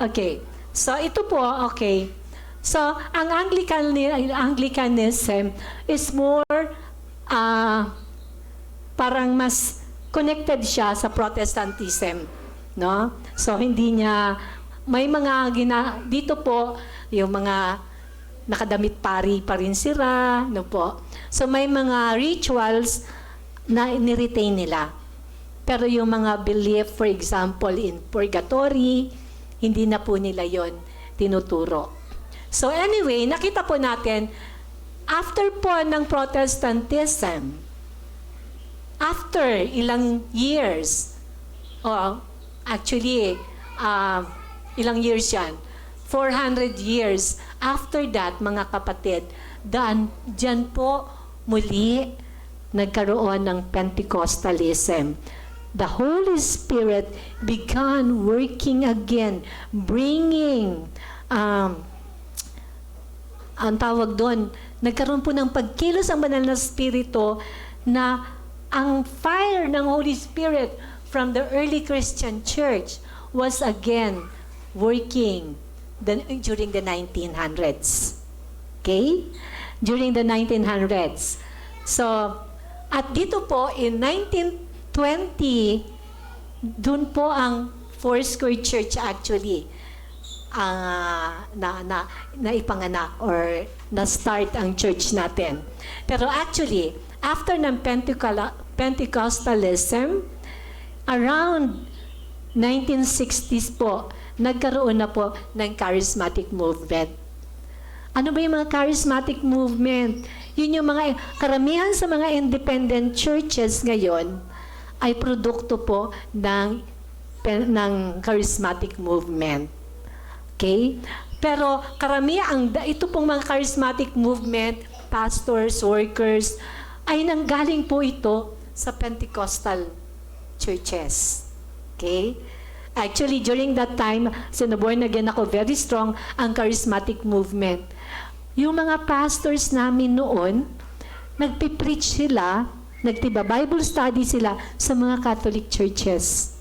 Okay. So, ito po, okay. So, ang Anglicanism is more, parang mas connected siya sa Protestantism. No? So, hindi niya, may mga, dito po, yung mga nakadamit pari pa rin sila, no po. So may mga rituals na ni-retain nila. Pero yung mga belief, for example, in purgatory, hindi na po nila yon tinuturo. So anyway, nakita po natin, after po ng Protestantism, after ilang years, actually, ilang years yan, 400 years after that, mga kapatid, dyan po muli nagkaroon ng Pentecostalism. The Holy Spirit began working again, bringing, ang tawag doon, nagkaroon po ng pagkilos ang banal na Espiritu na ang fire ng Holy Spirit from the early Christian church was again working during the 1900s. Okay? During the 1900s. So, at dito po, in 1920, Doon po ang Foursquare Church actually na ipanganak or na-start ang church natin. Pero actually, after ng Pentecostalism, around 1960s po, nagkaroon na po ng charismatic movement. Ano ba yung mga charismatic movement? Yun yung mga, karamihan sa mga independent churches ngayon ay produkto po ng charismatic movement. Okay? Pero karamihan, ito pong mga charismatic movement, pastors, workers, ay nanggaling po ito sa Pentecostal churches. Okay? Actually, during that time, sinaborn again ako, very strong ang charismatic movement. Yung mga pastors namin noon, nagpipreach sila, Bible study sila sa mga Catholic churches.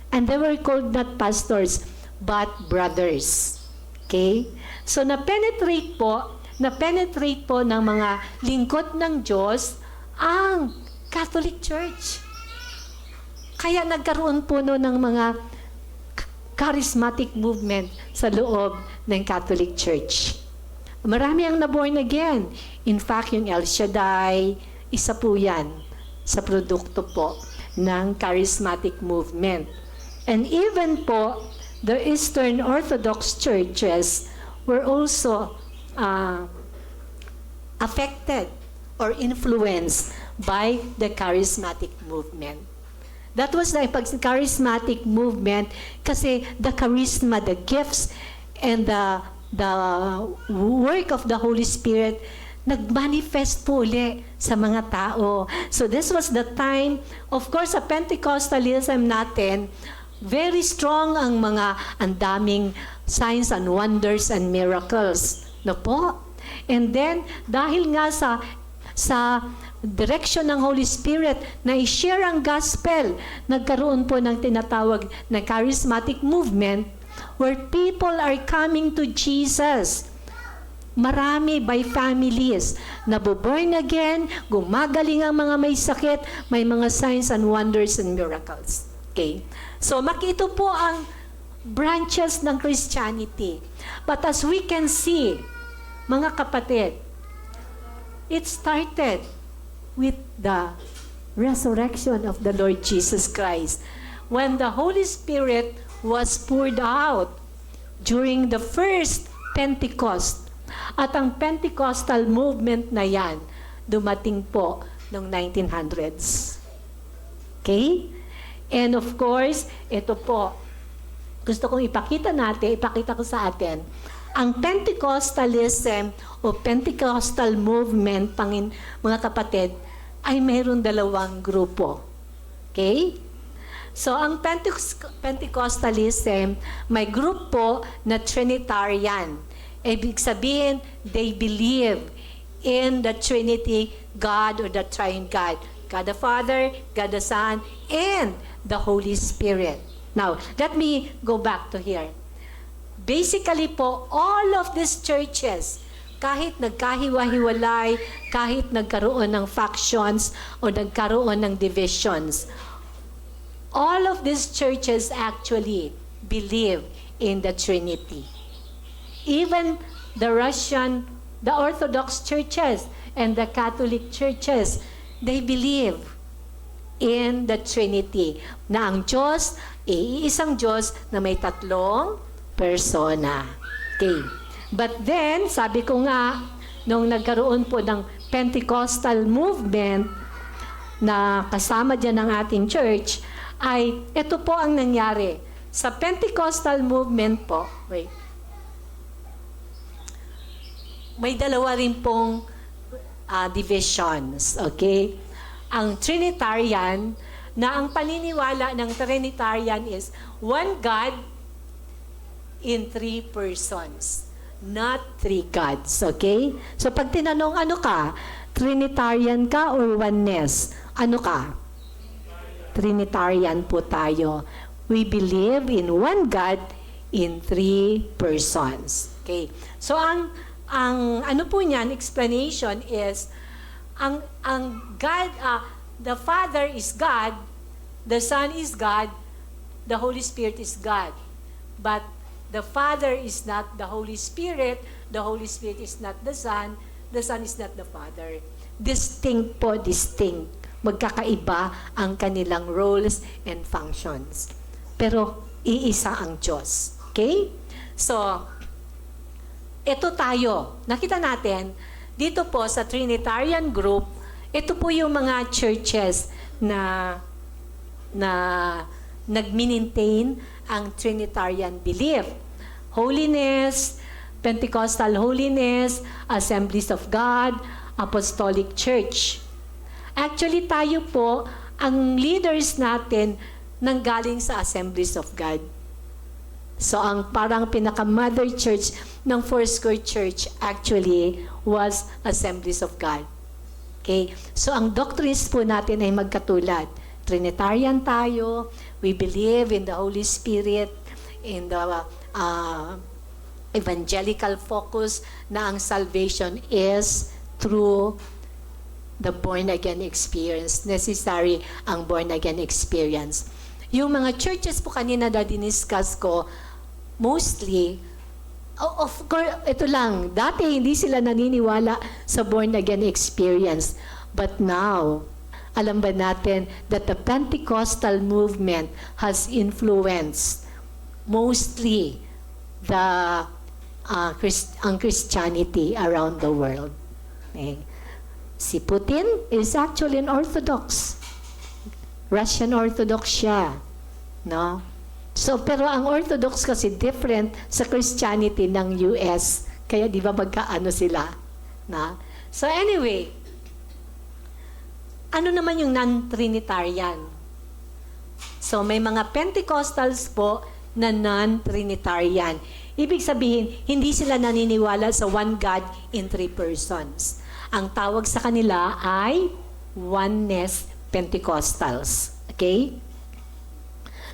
And they were called not pastors, but brothers. Okay? So, na-penetrate po ng mga lingkod ng Diyos ang Catholic Church. Kaya nagkaroon po no ng mga charismatic movement sa loob ng Catholic Church. Marami ang naborn again. In fact, yung El Shaddai, isa po yan sa produkto po ng charismatic movement. And even po, the Eastern Orthodox churches were also affected or influenced by the charismatic movement. That was the charismatic movement kasi the charisma, the gifts, and the work of the Holy Spirit nagmanifest po uli sa mga tao. So this was the time, of course, sa Pentecostalism natin, very strong ang daming signs and wonders and miracles. No po? And then, dahil nga sa direction ng Holy Spirit na i-share ang gospel, nagkaroon po ng tinatawag na charismatic movement where people are coming to Jesus. Marami by families, naboborn again, gumagaling ang mga may sakit, may mga signs and wonders and miracles. Okay? So, makito po ang branches ng Christianity. But as we can see, mga kapatid, it started with the resurrection of the Lord Jesus Christ. When the Holy Spirit was poured out during the first Pentecost. At ang Pentecostal movement na yan, dumating po noong 1900s. Okay? And of course, ito po, gusto kong ipakita ko sa atin, ang Pentecostalism o Pentecostal movement, mga kapatid, ay mayroon dalawang grupo. Okay? So, ang Pentecostalism, may grupo na Trinitarian. Ibig sabihin, they believe in the Trinity God or the Triune God. God the Father, God the Son, and the Holy Spirit. Now, let me go back to here. Basically po, all of these churches, kahit nagkahiwa-hiwalay, kahit nagkaroon ng factions o nagkaroon ng divisions, all of these churches actually believe in the Trinity. Even the Orthodox churches and the Catholic churches, they believe in the Trinity. Na ang Diyos, iisang Diyos na may tatlong persona. Okay. But then, sabi ko nga, nung nagkaroon po ng Pentecostal movement na kasama dyan ng ating church, ay ito po ang nangyari. Sa Pentecostal movement po, may dalawa rin pong divisions. Okay? Ang Trinitarian, na ang paniniwala ng Trinitarian is one God in three persons, not three gods. Okay? So pag tinanong ano ka, Trinitarian ka or oneness? Ano ka? Trinitarian po tayo. We believe in one God in three persons. Okay? So ang ano po niyan, explanation is, ang God, the Father is God, the Son is God, the Holy Spirit is God. But the Father is not the Holy Spirit, the Holy Spirit is not the Son is not the Father. Distinct po, distinct. Magkakaiba ang kanilang roles and functions. Pero iisa ang Diyos. Okay? So, ito tayo. Nakita natin, dito po sa Trinitarian group, ito po yung mga churches na nag-maintain ang Trinitarian belief. Holiness, Pentecostal Holiness, Assemblies of God, Apostolic Church. Actually, tayo po, ang leaders natin nanggaling sa Assemblies of God. So, ang parang pinaka-mother church ng Foursquare Church actually was Assemblies of God. Okay? So, ang doctrines po natin ay magkatulad. Trinitarian tayo. We believe in the Holy Spirit, in the evangelical focus na ang salvation is through the born-again experience. Necessary ang born-again experience. Yung mga churches po kanina na diniscuss ko, mostly, of course, ito lang, dati hindi sila naniniwala sa born-again experience. But now, alam ba natin that the Pentecostal movement has influenced mostly ang Christianity around the world. Okay. Si Putin is actually an Orthodox. Russian Orthodox siya. No? So, pero ang Orthodox kasi different sa Christianity ng US. Kaya di ba magkaano sila? Na? So anyway, ano naman yung non-Trinitarian? So may mga Pentecostals po na non-Trinitarian. Ibig sabihin, hindi sila naniniwala sa one God in three persons. Ang tawag sa kanila ay Oneness Pentecostals. Okay?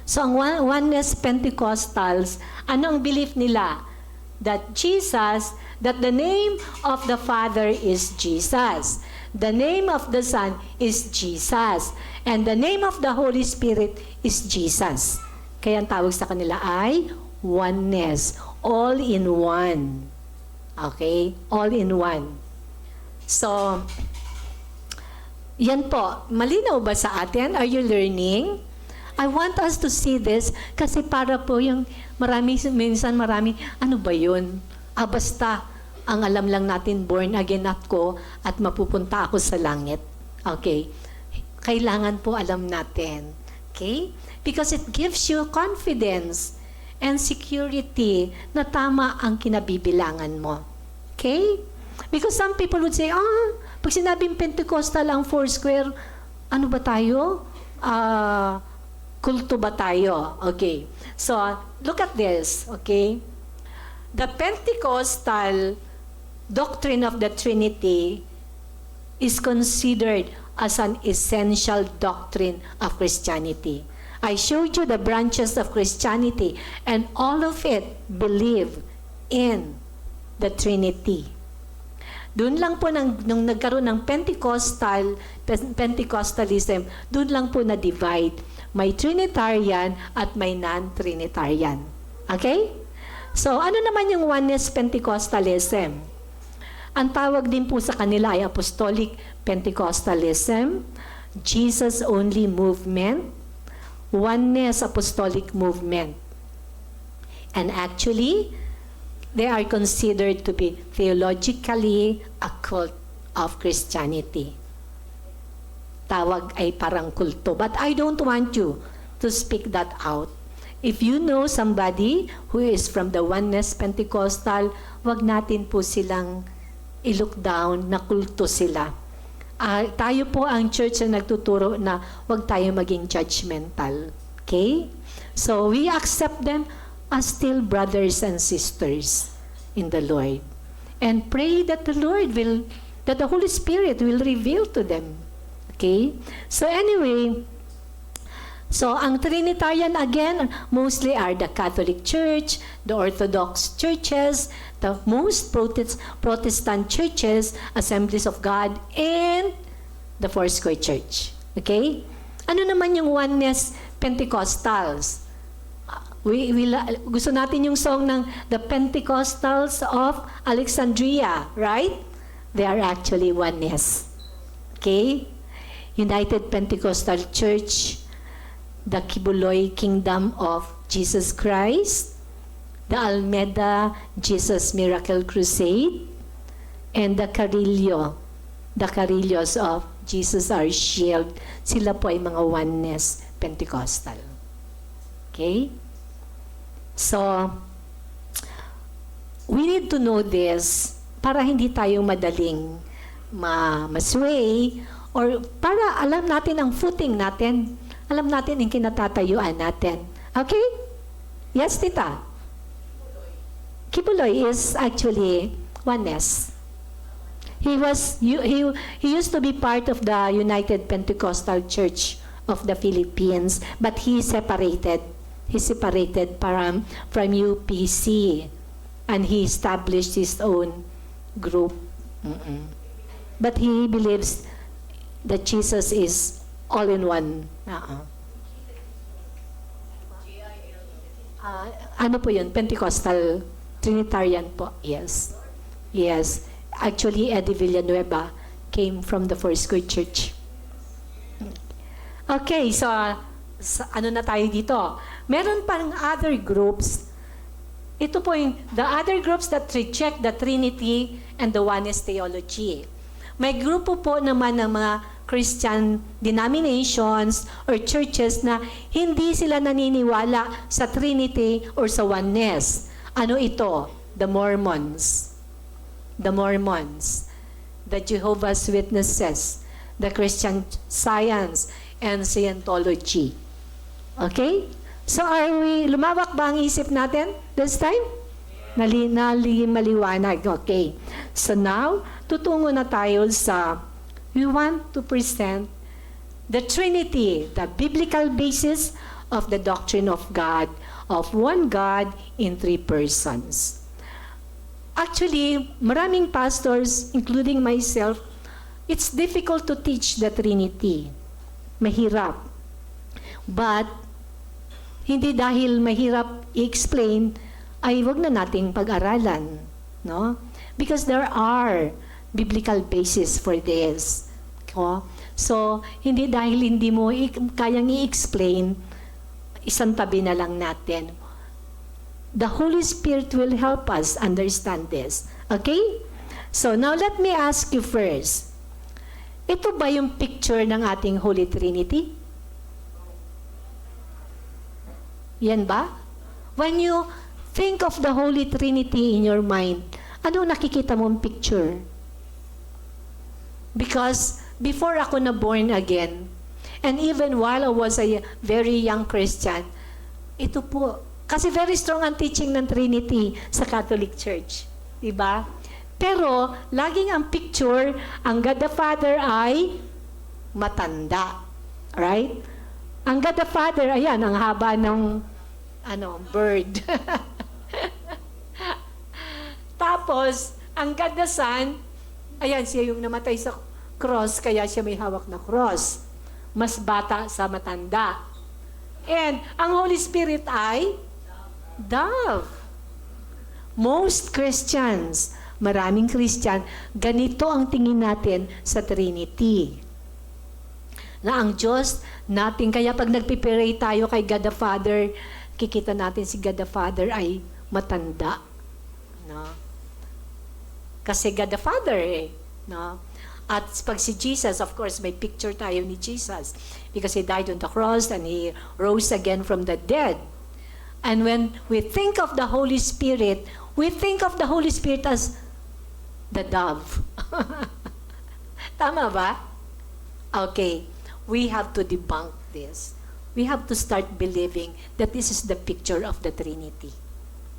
So ang Oneness Pentecostals, ano ang belief nila? That Jesus, that the name of the Father is Jesus. The name of the Son is Jesus. And the name of the Holy Spirit is Jesus. Kaya ang tawag sa kanila ay oneness. All in one. Okay? All in one. So, yan po. Malinaw ba sa atin? Are you learning? I want us to see this kasi para po yung minsan marami, ano ba yun? Basta, ang alam lang natin, born again ako at mapupunta ako sa langit. Okay? Kailangan po alam natin. Okay? Because it gives you confidence and security na tama ang kinabibilangan mo. Okay? Because some people would say, pag sinabing Pentecostal ang Foursquare, ano ba tayo? Kulto ba tayo? Okay. So, look at this. Okay? The Pentecostal doctrine of the Trinity is considered as an essential doctrine of Christianity. I showed you the branches of Christianity and all of it believe in the Trinity. Doon lang po nung nagkaroon ng Pentecostalism, doon lang po na-divide. May Trinitarian at may non-Trinitarian. Okay? So, ano naman yung Oneness Pentecostalism? Ang tawag din po sa kanila ay Apostolic Pentecostalism, Jesus-only movement, Oneness Apostolic movement. And actually, they are considered to be theologically a cult of Christianity. Tawag ay parang kulto. But I don't want you to speak that out. If you know somebody who is from the Oneness Pentecostal, wag natin po silang i-look down na kulto sila. Tayo po ang church na nagtuturo na wag tayo maging judgmental. Okay? So we accept them as still brothers and sisters in the Lord. And pray that the Holy Spirit will reveal to them. Okay? So anyway, so ang Trinitarian again, mostly are the Catholic Church, the Orthodox churches, the most Protestant churches, Assemblies of God, and the Foursquare Church. Okay? Ano naman yung Oneness Pentecostals? Gusto natin yung song ng The Pentecostals of Alexandria, right? They are actually oneness. Okay? United Pentecostal Church, the Kibuloy Kingdom of Jesus Christ, the Almeda Jesus Miracle Crusade, and the Carillos of Jesus Our Shield. Sila po ay mga oneness Pentecostal. Okay? So, we need to know this para hindi tayo madaling masway or para alam natin ang footing natin. Alam natin ang kinatatayuan natin. Okay? Yes, tita? Kibuloy is actually oneness. He used to be part of the United Pentecostal Church of the Philippines, but he separated. He separated from UPC, and he established his own group. But he believes that Jesus is all in one. Ano po yun? Pentecostal Trinitarian po. Yes. Yes. Actually, Eddie Villanueva came from the Foursquare Church. Okay, so ano na tayo dito? Meron pang other groups. Ito po yung the other groups that reject the Trinity and the oneness theology. May grupo po naman ng mga Christian denominations or churches na hindi sila naniniwala sa Trinity or sa oneness. Ano ito? The Mormons. The Mormons. The Jehovah's Witnesses. The Christian Science and Scientology. Okay? So lumawak ba ang isip natin this time? Maliwanag. Okay. So now, tutungo na tayo sa, we want to present the Trinity, the biblical basis of the doctrine of God, of one God in three persons. Actually, maraming pastors, including myself, it's difficult to teach the Trinity. Mahirap. But, hindi dahil mahirap i-explain, ay wag na nating pag-aralan. No? Because there are biblical basis for this. So, hindi dahil hindi mo kayang i-explain, isang tabi na lang natin. The Holy Spirit will help us understand this. Okay? So, now let me ask you first. Ito ba yung picture ng ating Holy Trinity? Yan ba? When you think of the Holy Trinity in your mind, ano nakikita mong picture? Because before ako na born again, and even while I was a very young Christian, ito po, kasi very strong ang teaching ng Trinity sa Catholic Church. Diba? Pero, laging ang picture, ang God the Father ay matanda. Right? Ang God the Father, ayan, ang haba ng bird. Tapos, ang God the Son, ayan, siya yung namatay sa cross, kaya siya may hawak na cross. Mas bata sa matanda. And, ang Holy Spirit ay dove. Most Christians, maraming Christian, ganito ang tingin natin sa Trinity. Na ang Diyos natin, kaya pag nagpipray tayo kay God the Father, kikita natin si God the Father ay matanda. No? Kasi God the Father no? At pag si Jesus, of course, may picture tayo ni Jesus because He died on the cross and He rose again from the dead. And when we think of the Holy Spirit, we think of the Holy Spirit as the dove. Tama ba? Okay. We have to debunk this. We have to start believing that this is the picture of the Trinity.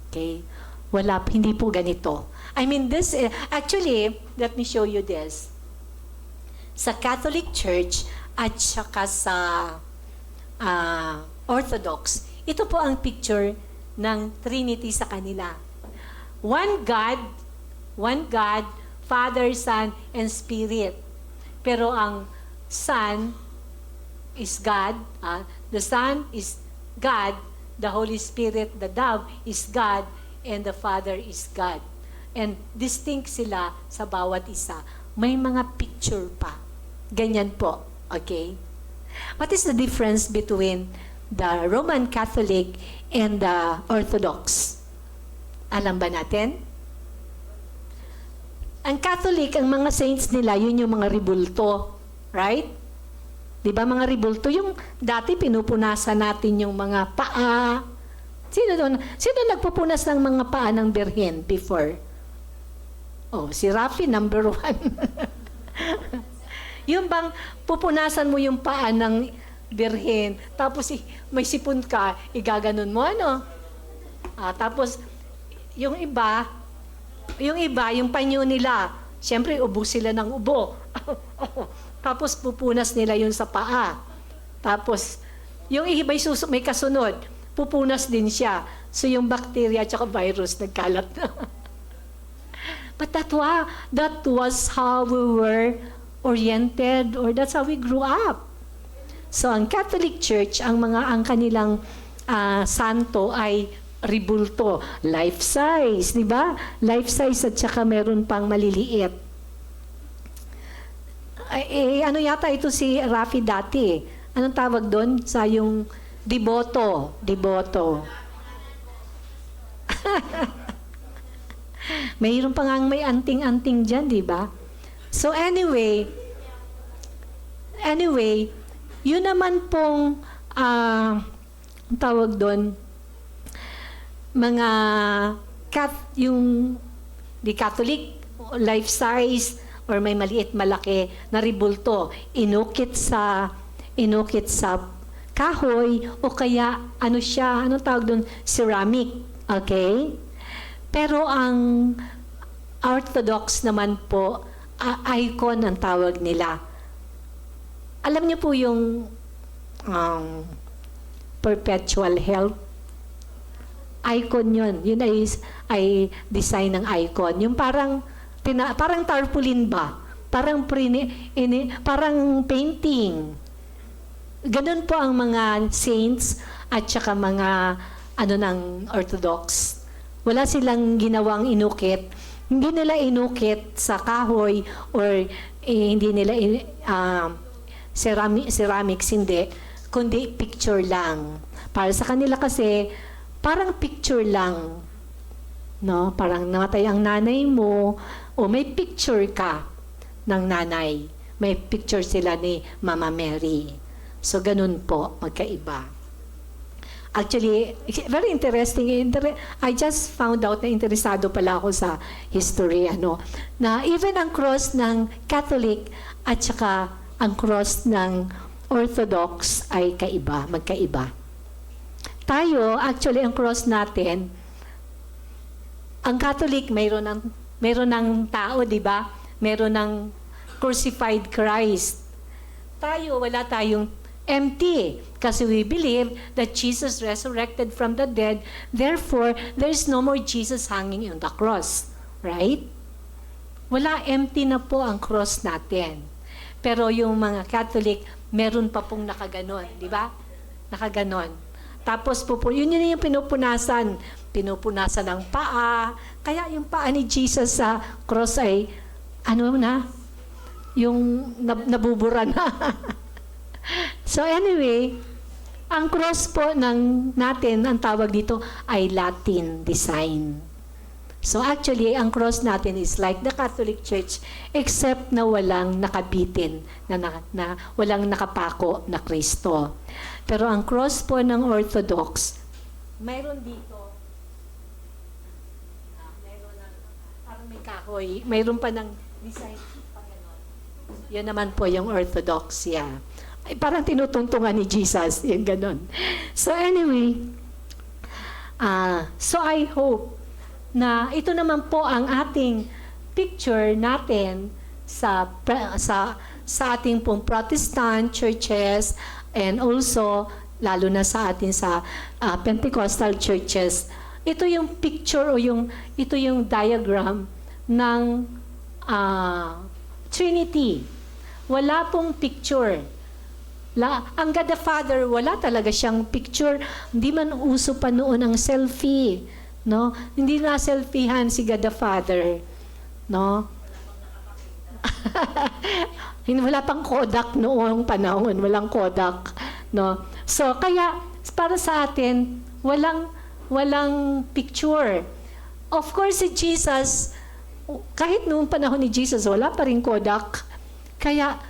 Okay? Hindi po ganito. I mean, this, actually, let me show you this. Sa Catholic Church at saka sa Orthodox, ito po ang picture ng Trinity sa kanila. One God, Father, Son, and Spirit. Pero ang Son is God, the Son is God, the Holy Spirit, the dove, is God, and the Father is God. And distinct sila sa bawat isa. May mga picture pa. Ganyan po. Okay? What is the difference between the Roman Catholic and the Orthodox? Alam ba natin? Ang Catholic, ang mga saints nila, yun yung mga ribulto. Right? Di ba mga ribulto? Yung dati pinupunasan natin yung mga paa. Sino doon? Sino nagpupunas ng mga paa ng birhen before? Oh, si Rafi, number 1. Yung bang pupunasan mo yung paa ng birhen, tapos may sipon ka, igaganon mo, ano? Tapos, yung iba, yung panyo nila, siyempre, ubo sila ng ubo. Tapos, pupunas nila yun sa paa. Tapos, yung iba may kasunod, pupunas din siya. So, yung bacteria at virus nagkalat na. But that was how we were oriented, or that's how we grew up. So, ang Catholic Church, ang kanilang santo ay ribulto, life size, di ba? Life size at saka meron pang maliliit. Ano yata ito si Rafi dati? Anong tawag doon sa yung deboto? Deboto. Mayroon pa nga may anting-anting dyan, di ba? So anyway, yun naman pong tawag doon, mga yung di Catholic, life size, or may maliit malaki na ribulto, inukit sa kahoy, o kaya anong tawag doon, ceramic. Okay? Pero ang Orthodox naman po, icon ang tawag nila. Alam niyo po yung perpetual health? Icon yun. Yun ay design ng icon. Yung parang tarpaulin ba? Parang painting. Ganun po ang mga saints at saka mga ng Orthodox. Wala silang ginawang inukit. Hindi nila inukit sa kahoy or hindi nila ceramics, hindi. Kundi picture lang. Para sa kanila kasi, parang picture lang. No? Parang namatay ang nanay mo, o may picture ka ng nanay. May picture sila ni Mama Mary. So, ganun po, magkaiba. Actually, very interesting. I just found out na interesado pala ako sa history, na even ang cross ng Catholic at saka ang cross ng Orthodox ay magkaiba. Tayo, actually, ang cross natin, ang Catholic, mayroon ng tao, di ba? Mayroon ng crucified Christ. Tayo, wala tayong empty. Kasi we believe that Jesus resurrected from the dead, therefore, there is no more Jesus hanging on the cross. Right? Wala, empty na po ang cross natin. Pero yung mga Catholic, meron pa pong nakaganon, di ba? Nakaganon. Tapos yun yung pinupunasan ng paa. Kaya yung paa ni Jesus sa cross ay, yung nabubura na. So anyway, ang cross po natin, ang tawag dito ay Latin design. So actually, ang cross natin is like the Catholic Church, except na walang nakabitin, na walang nakapako na Kristo. Pero ang cross po ng Orthodox, mayroon dito, parang may kahoy, mayroon pa ng design pa gano'n. Yan naman po yung Orthodox, yeah. Ay, parang tinutungtungan ni Jesus, yung gano'n. So anyway, so I hope na ito naman po ang ating picture natin sa ating pong Protestant churches, and also lalo na sa atin sa Pentecostal churches. Ito yung picture, o ito yung diagram ng Trinity. Wala pong picture Ang God the Father, wala talaga siyang picture. Hindi man uso pa noon ang selfie. No? Hindi na selfiehan si God the Father. No? Wala pang Kodak noong panahon. Walang Kodak. No? So, kaya, para sa atin, walang picture. Of course, si Jesus, kahit noong panahon ni Jesus, wala pa rin Kodak. Kaya,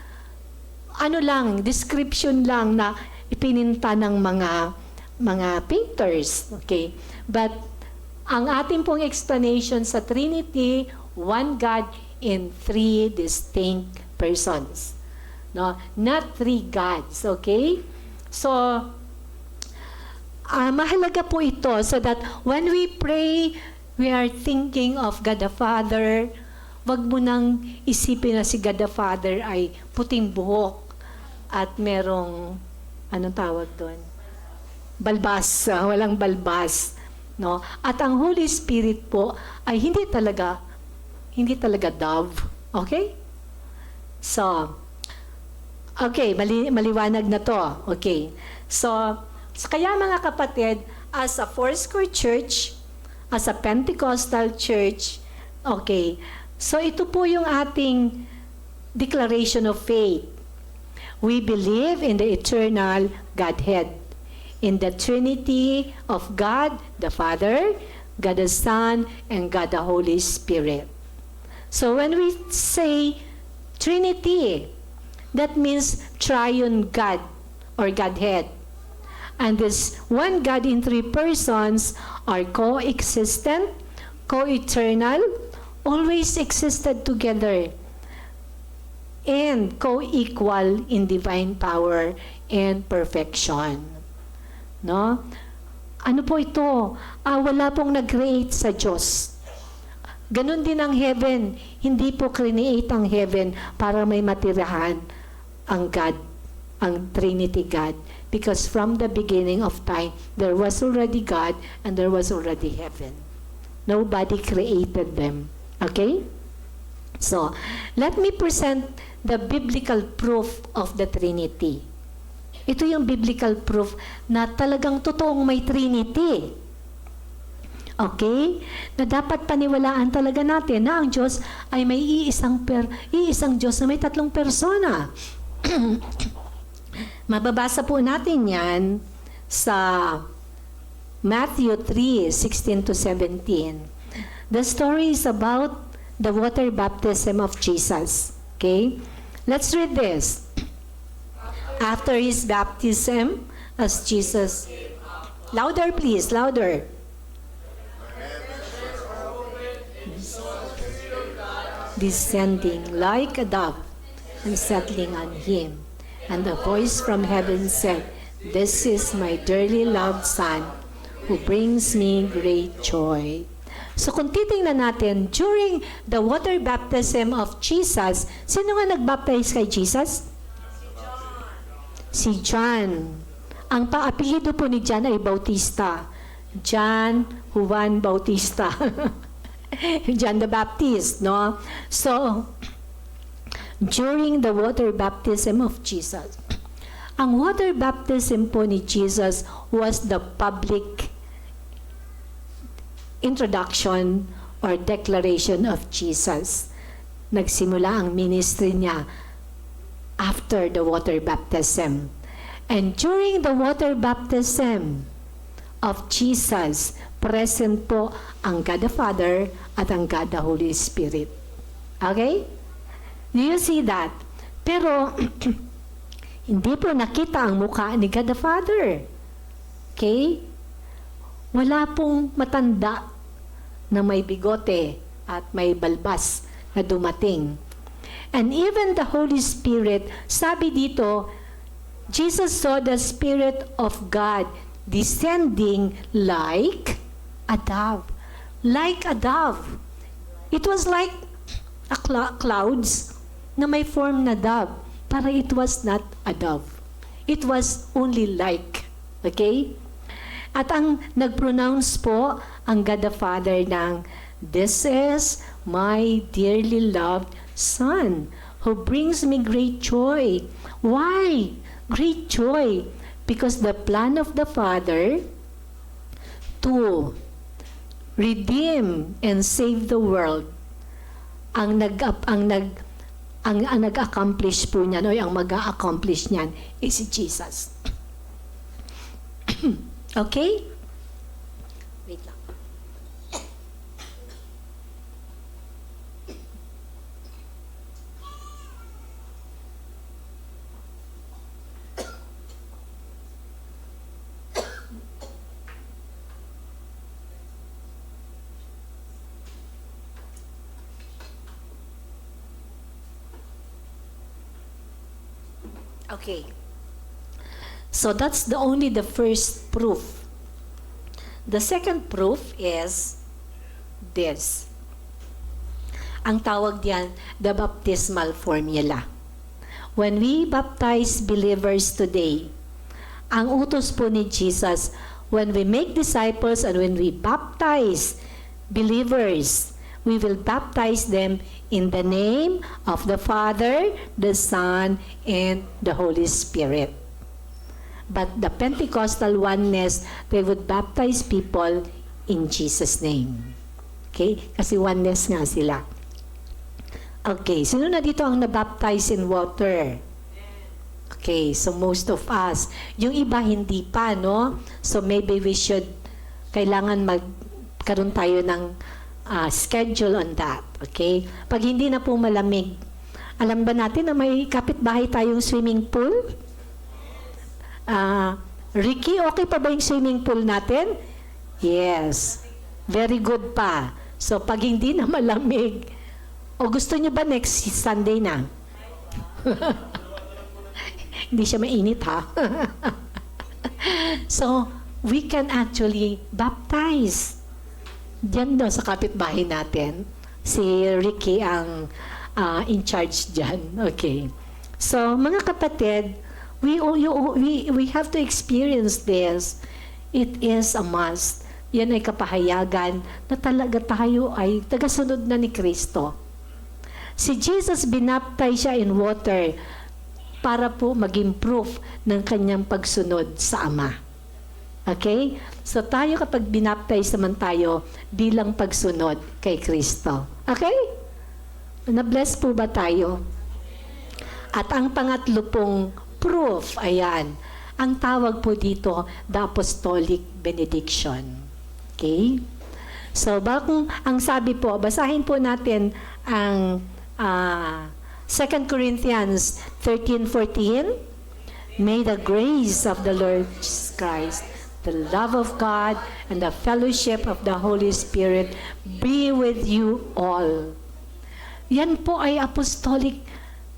description lang na ipininta ng mga painters. Okay? But, ang ating pong explanation sa Trinity, one God in three distinct persons. No? Not three gods. Okay? So, mahalaga po ito so that when we pray, we are thinking of God the Father. Wag mo nang isipin na si God the Father ay puting buhok at merong, anong tawag doon? Balbas, walang balbas. No? At ang Holy Spirit po ay hindi talaga dove. Okay? So, okay, maliwanag na to. Okay. So, kaya mga kapatid, as a Foursquare Church, as a Pentecostal Church, okay, so ito po yung ating declaration of faith. We believe in the eternal Godhead, in the Trinity of God the Father, God the Son, and God the Holy Spirit. So when we say Trinity, that means triune God or Godhead. And this one God in three persons are co-existent, co-eternal, always existed together, and co-equal in divine power and perfection. No? Ano po ito? Wala pong nag-create sa Diyos. Ganon din ang heaven. Hindi po create ang heaven para may matirahan ang God, ang Trinity God. Because from the beginning of time, there was already God and there was already heaven. Nobody created them. Okay? So, let me present the biblical proof of the Trinity. Ito yung biblical proof na talagang totoong may Trinity. Okay? Na dapat paniwalaan talaga natin na ang Diyos ay may iisang Diyos na may tatlong persona. Mababasa po natin yan sa Matthew 3:16-17. The story is about the water baptism of Jesus. Okay? Let's read this. After his baptism, as Jesus... Louder please, louder. Descending like a dove and settling on him. And a voice from heaven said, "This is my dearly loved Son, who brings me great joy." So kung titingnan natin, during the water baptism of Jesus, sino nga nag-baptize kay Jesus? Si John. Ang paapelyido po ni John ay Bautista. John Juan Bautista. John the Baptist, no? So, during the water baptism of Jesus, ang water baptism po ni Jesus was the public introduction or declaration of Jesus. Nagsimula ang ministry niya after the water baptism. And during the water baptism of Jesus, present po ang God the Father at ang God the Holy Spirit. Okay? Do you see that? Pero, hindi po nakita ang mukha ni God the Father. Okay? Wala pong matanda na may bigote at may balbas na dumating. And even the Holy Spirit, sabi dito, Jesus saw the Spirit of God descending like a dove. Like a dove. It was like a clouds na may form na dove. Para it was not a dove. It was only like. Okay? At ang nag-pronounce po ang God the Father ng, "This is my dearly loved Son, who brings me great joy." Why? great joy because the plan of the Father to redeem and save the world ang nag-accomplish po niyan, o ang mag-accomplish niyan is si Jesus. Okay? Wait lang. Okay. So that's only the first proof. The second proof is this. Ang tawag diyan, the baptismal formula. When we baptize believers today, ang utos po ni Jesus, when we make disciples and when we baptize believers, we will baptize them in the name of the Father, the Son, and the Holy Spirit. But the Pentecostal oneness, they would baptize people in Jesus' name. Okay? Kasi oneness nga sila. Okay, sino na dito ang nabaptize in water? Okay, so most of us. Yung iba hindi pa, no? So maybe we should, kailangan magkaroon tayo ng schedule on that. Okay? Pag hindi na po malamig, alam ba natin na may kapitbahay tayong swimming pool? Ricky, okay pa ba yung swimming pool natin? Yes. Very good pa. So pag hindi na malamig, o gusto nyo ba next Sunday na? Hindi siya mainit, ha? So, we can actually baptize. Diyan daw sa kapitbahay natin. Si Ricky ang in charge dyan. Okay. So, mga kapatid, we have to experience this. It is a must. Yan ay kapahayagan na talaga tayo ay tagasunod na ni Kristo. Si Jesus, binaptize siya in water para po maging proof ng kanyang pagsunod sa Ama. Okay? So tayo kapag binaptize naman tayo bilang pagsunod kay Kristo. Okay? Na-bless po ba tayo? At ang pangatlo pong proof, ayan, ang tawag po dito, the apostolic benediction. Okay? So, bakong ang sabi po, basahin po natin ang 2 Corinthians 13:14. May the grace of the Lord Jesus Christ, the love of God, and the fellowship of the Holy Spirit be with you all. Yan po ay apostolic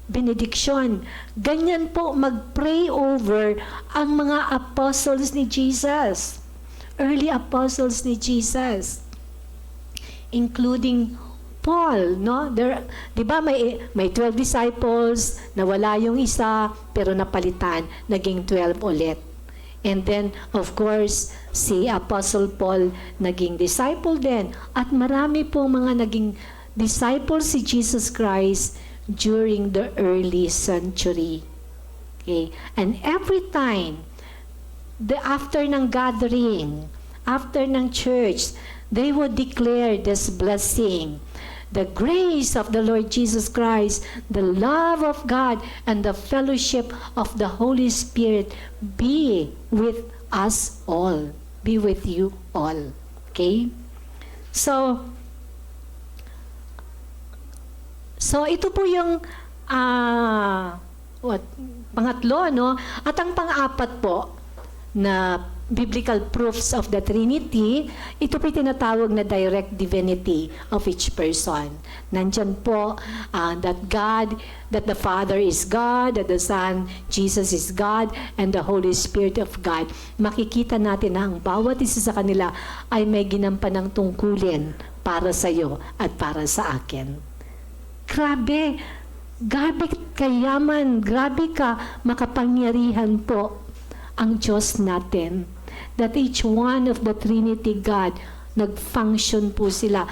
benediction. Ganyan po mag-pray over ang mga apostles ni Jesus. Early apostles ni Jesus. Including Paul, no? There, 'di ba may 12 disciples, nawala yung isa pero napalitan, naging 12 ulit. And then of course, si Apostle Paul naging disciple din at marami pong mga naging disciples si Jesus Christ during the early century. Okay? And every time after ng gathering, after ng church, they would declare this blessing. The grace of the Lord Jesus Christ, the love of God, and the fellowship of the Holy Spirit be with us all. Be with you all. Okay? So ito po yung pangatlo, no? At ang pang-apat po na biblical proofs of the Trinity, ito po tinatawag na direct divinity of each person. Nandyan po that the Father is God, that the Son, Jesus is God, and the Holy Spirit of God. Makikita natin na ang bawat isa sa kanila ay may ginampan ng tungkulin para sa iyo at para sa akin. Grabe kayaman, grabe ka makapangyarihan po ang Diyos natin. That each one of the Trinity God, nag-function po sila,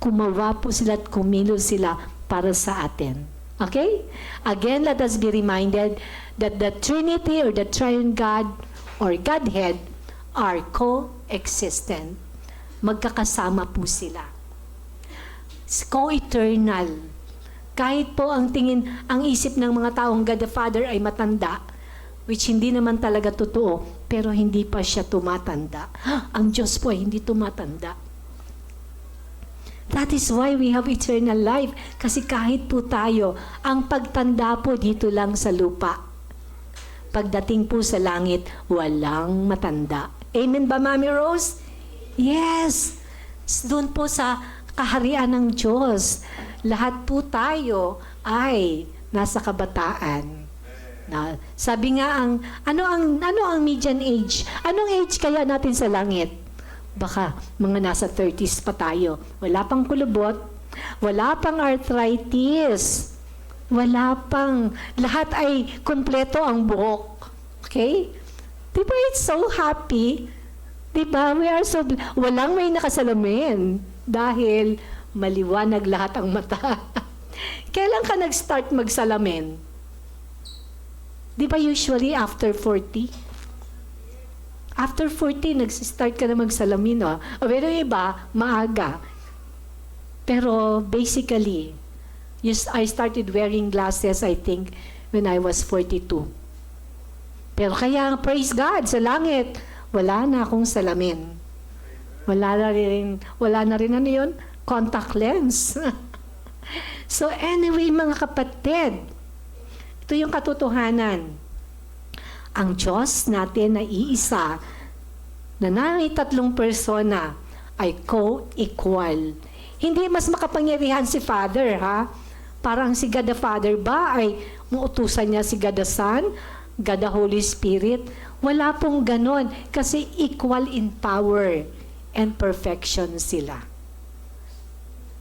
kumawa po sila at kumilos sila para sa atin. Okay? Again, let us be reminded that the Trinity or the Triune God or Godhead are co-existent. Magkakasama po sila. Co-eternal. Kahit po ang isip ng mga taong God the Father ay matanda, which hindi naman talaga totoo, pero hindi pa siya tumatanda. Ang Diyos po ay hindi tumatanda. That is why we have eternal life. Kasi kahit po tayo, ang pagtanda po dito lang sa lupa. Pagdating po sa langit, walang matanda. Amen ba, Mami Rose? Yes! Doon po sa kaharian ng Diyos, lahat po tayo ay nasa kabataan. Na, sabi nga ano ang median age? Anong age kaya natin sa langit? Baka mga nasa 30s pa tayo. Wala pang kulubot, wala pang arthritis, wala pang, lahat ay kompleto ang buhok. Okay? Diba it's so happy? Diba? We are so, walang may nakasalamin dahil maliwanag lahat ang mata. Kailan ka nag-start magsalamin? Diba usually after 40? After 40, nag-start ka na magsalamin. Oh. Pero iba, maaga. Pero basically, I started wearing glasses, I think, when I was 42. Pero kaya, praise God, sa langit, wala na akong salamin. Wala na rin ano yun? Contact lens. So anyway, mga kapatid, ito yung katotohanan. Ang Diyos natin na iisa, na may tatlong persona, ay co-equal. Hindi mas makapangyarihan si Father, ha? Parang si God the Father ba ay muutusan niya si God the Son, God the Holy Spirit? Wala pong ganon, kasi equal in power and perfection sila.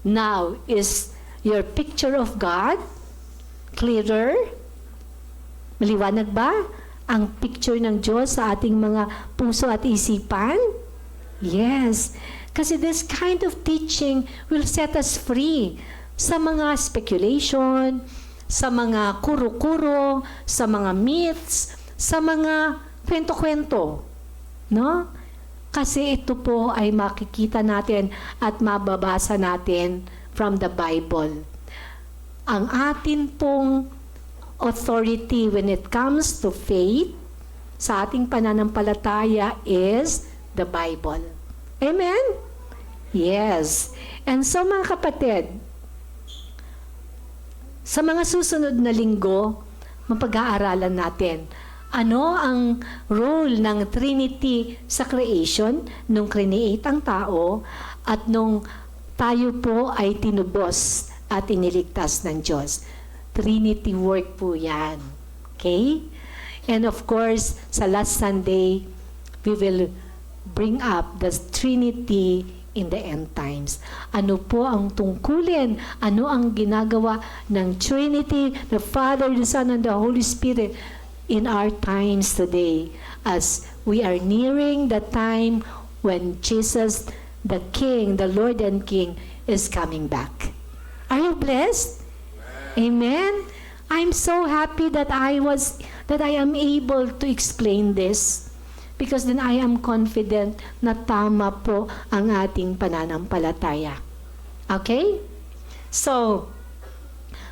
Now, is your picture of God clearer? Maliwanag ba ang picture ng Diyos sa ating mga puso at isipan? Yes. Kasi this kind of teaching will set us free sa mga speculation, sa mga kuro-kuro, sa mga myths, sa mga kwento-kwento. No? Kasi ito po ay makikita natin at mababasa natin from the Bible. Ang atin pong authority when it comes to faith sa ating pananampalataya is the Bible. Amen? Yes. And so mga kapatid, sa mga susunod na linggo, mapag-aaralan natin ano ang role ng Trinity sa creation nung create ang tao at nung tayo po ay tinubos at iniligtas ng Diyos. Trinity work po yan. Okay? And of course, sa last Sunday, we will bring up the Trinity in the end times. Ano po ang tungkulin? Ano ang ginagawa ng Trinity, the Father, the Son, and the Holy Spirit in our times today as we are nearing the time when Jesus, the King, the Lord and King, is coming back. Are you blessed? Amen. I'm so happy that I am able to explain this because then I am confident na tama po ang ating pananampalataya. Okay? So,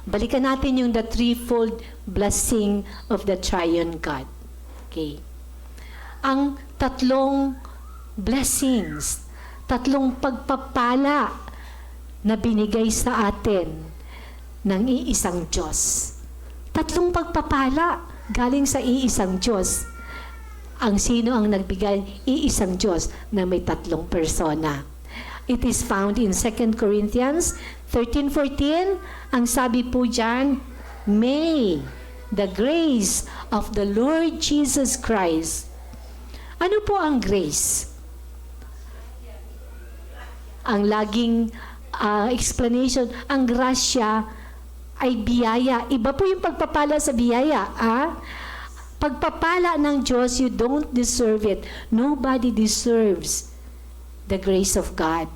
balikan natin yung the threefold blessing of the Triune God. Okay? Ang tatlong blessings, tatlong pagpapala na binigay sa atin ng iisang Diyos. Tatlong pagpapala galing sa iisang Diyos. Ang sino ang nagbigay? Iisang Diyos na may tatlong persona. It is found in 2 Corinthians 13:14. Ang sabi po dyan, may the grace of the Lord Jesus Christ. Ano po ang grace? Ang laging explanation, ang grasya ay biyaya. Iba po yung pagpapala sa biyaya. Pagpapala ng Diyos, you don't deserve it. Nobody deserves the grace of God.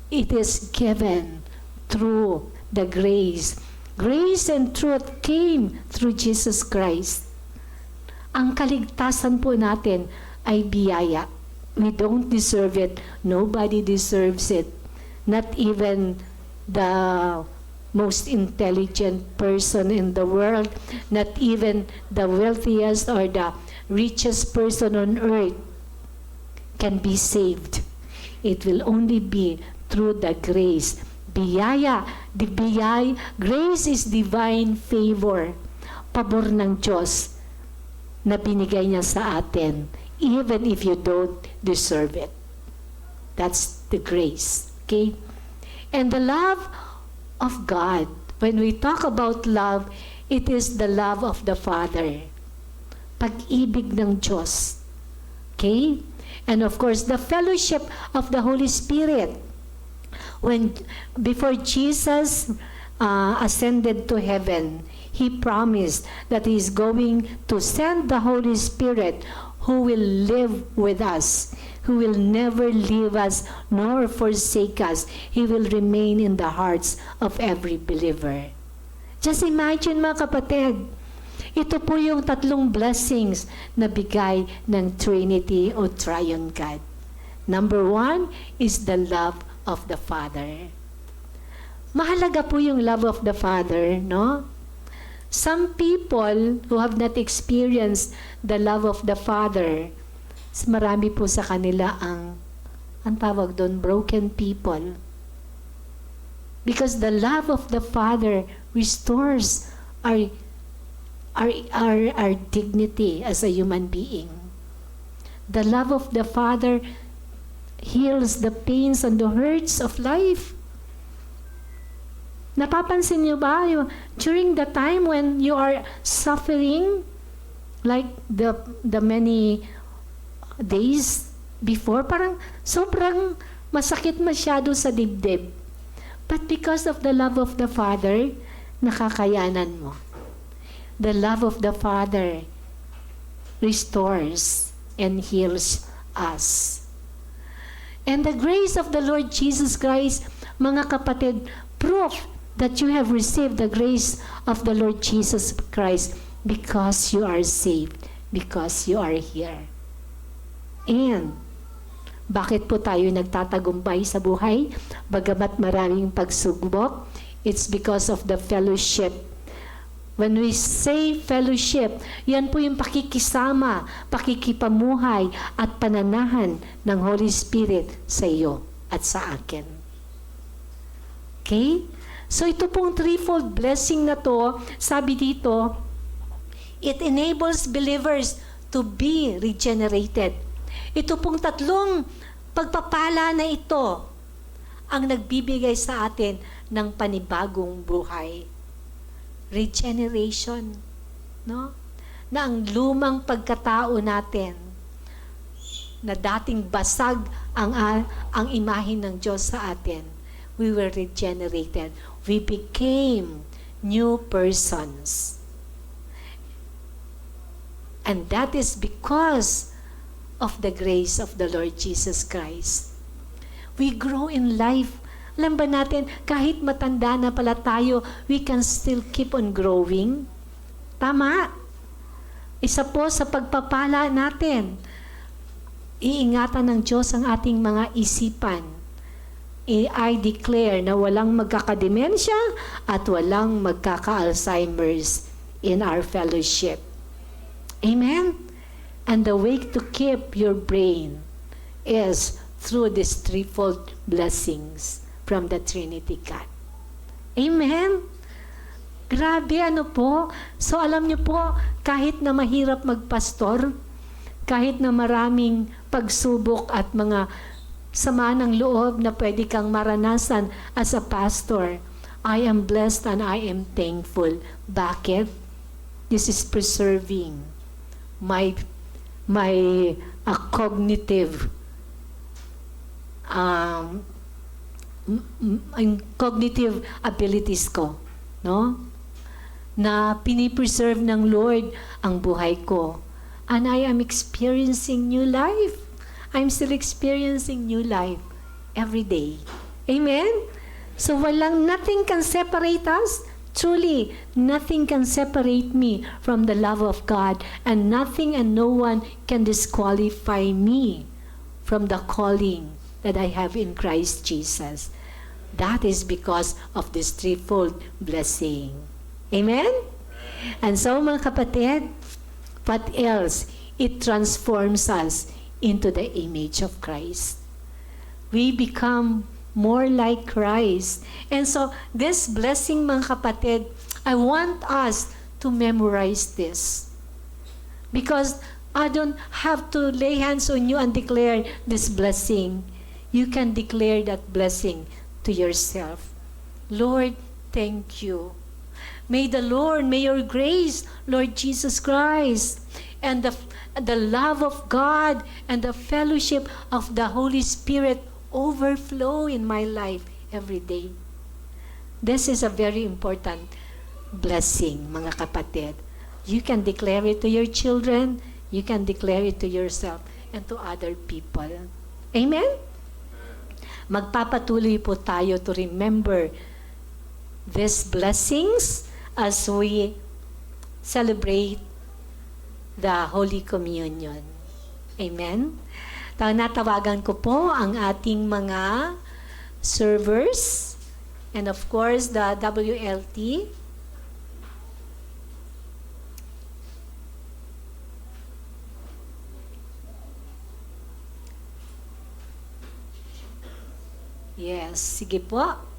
It is given through the grace. Grace and truth came through Jesus Christ. Ang kaligtasan po natin ay biyaya. We don't deserve it. Nobody deserves it. Not even the most intelligent person in the world, not even the wealthiest or the richest person on earth can be saved. It will only be through the grace. Biyaya, grace is divine favor. Pabor ng Diyos na binigay niya sa atin, even if you don't deserve it. That's the grace. Okay? And the love of God, when we talk about love, it is the love of the Father. Pag-ibig ng Diyos. Okay? And of course, the fellowship of the Holy Spirit. Before Jesus ascended to heaven, He promised that He is going to send the Holy Spirit who will live with us, who will never leave us nor forsake us. He will remain in the hearts of every believer. Just imagine, mga kapatid, ito po yung tatlong blessings na bigay ng Trinity o Triune God. Number 1 is the love of the Father. Mahalaga po yung love of the Father, no? Some people who have not experienced the love of the Father, marami po sa kanila ang tawag doon, broken people. Because the love of the Father restores our dignity as a human being. The love of the Father heals the pains and the hurts of life. Napapansin niyo ba, during the time when you are suffering, like the many days before, parang sobrang masakit masyado sa dibdib. But because of the love of the Father, nakakayanan mo. The love of the Father restores and heals us. And the grace of the Lord Jesus Christ, mga kapatid, proof that you have received the grace of the Lord Jesus Christ because you are saved, because you are here. And bakit po tayo nagtatagumpay sa buhay? Bagamat maraming pagsubok, it's because of the fellowship. When we say fellowship, yan po yung pakikisama, pakikipamuhay at pananahan ng Holy Spirit sa iyo at sa akin. Okay? So ito pong threefold blessing na to, sabi dito, it enables believers to be regenerated. Ito pong tatlong pagpapala na ito ang nagbibigay sa atin ng panibagong buhay. Regeneration, no? Na ang lumang pagkatao natin na dating basag ang imahe ng Diyos sa atin, we were regenerated. We became new persons. And that is because of the grace of the Lord Jesus Christ. We grow in life. Alam ba natin, kahit matanda na pala tayo, we can still keep on growing? Tama. Isa po sa pagpapala natin, iingatan ng Diyos ang ating mga isipan. I declare na walang magkakademensya at walang magkaka-Alzheimer's in our fellowship. Amen? And the way to keep your brain is through these threefold blessings from the Trinity God. Amen? Grabe, ano po? So alam niyo po, kahit na mahirap magpastor, kahit na maraming pagsubok at mga sama ng loob na pwede kang maranasan as a pastor, I am blessed and I am thankful. Bakit? This is preserving my cognitive cognitive abilities ko, no? Na pinipreserve ng Lord ang buhay ko. And I am experiencing new life. I'm still experiencing new life every day. Amen? So nothing can separate us. Truly, nothing can separate me from the love of God, and nothing and no one can disqualify me from the calling that I have in Christ Jesus. That is because of this threefold blessing. Amen? And so mga kapatid, what else? It transforms us into the image of Christ. We become more like Christ. And so, this blessing, mga kapatid, I want us to memorize this. Because I don't have to lay hands on you and declare this blessing. You can declare that blessing to yourself. Lord, thank you. May the Lord, may your grace, Lord Jesus Christ, and the love of God and the fellowship of the Holy Spirit overflow in my life every day. This is a very important blessing, mga kapatid. You can declare it to your children, you can declare it to yourself, and to other people. Amen? Magpapatuloy po tayo to remember these blessings as we celebrate the Holy Communion. Amen? Natawagan ko po ang ating mga servers and of course the WLT. Yes, sige po.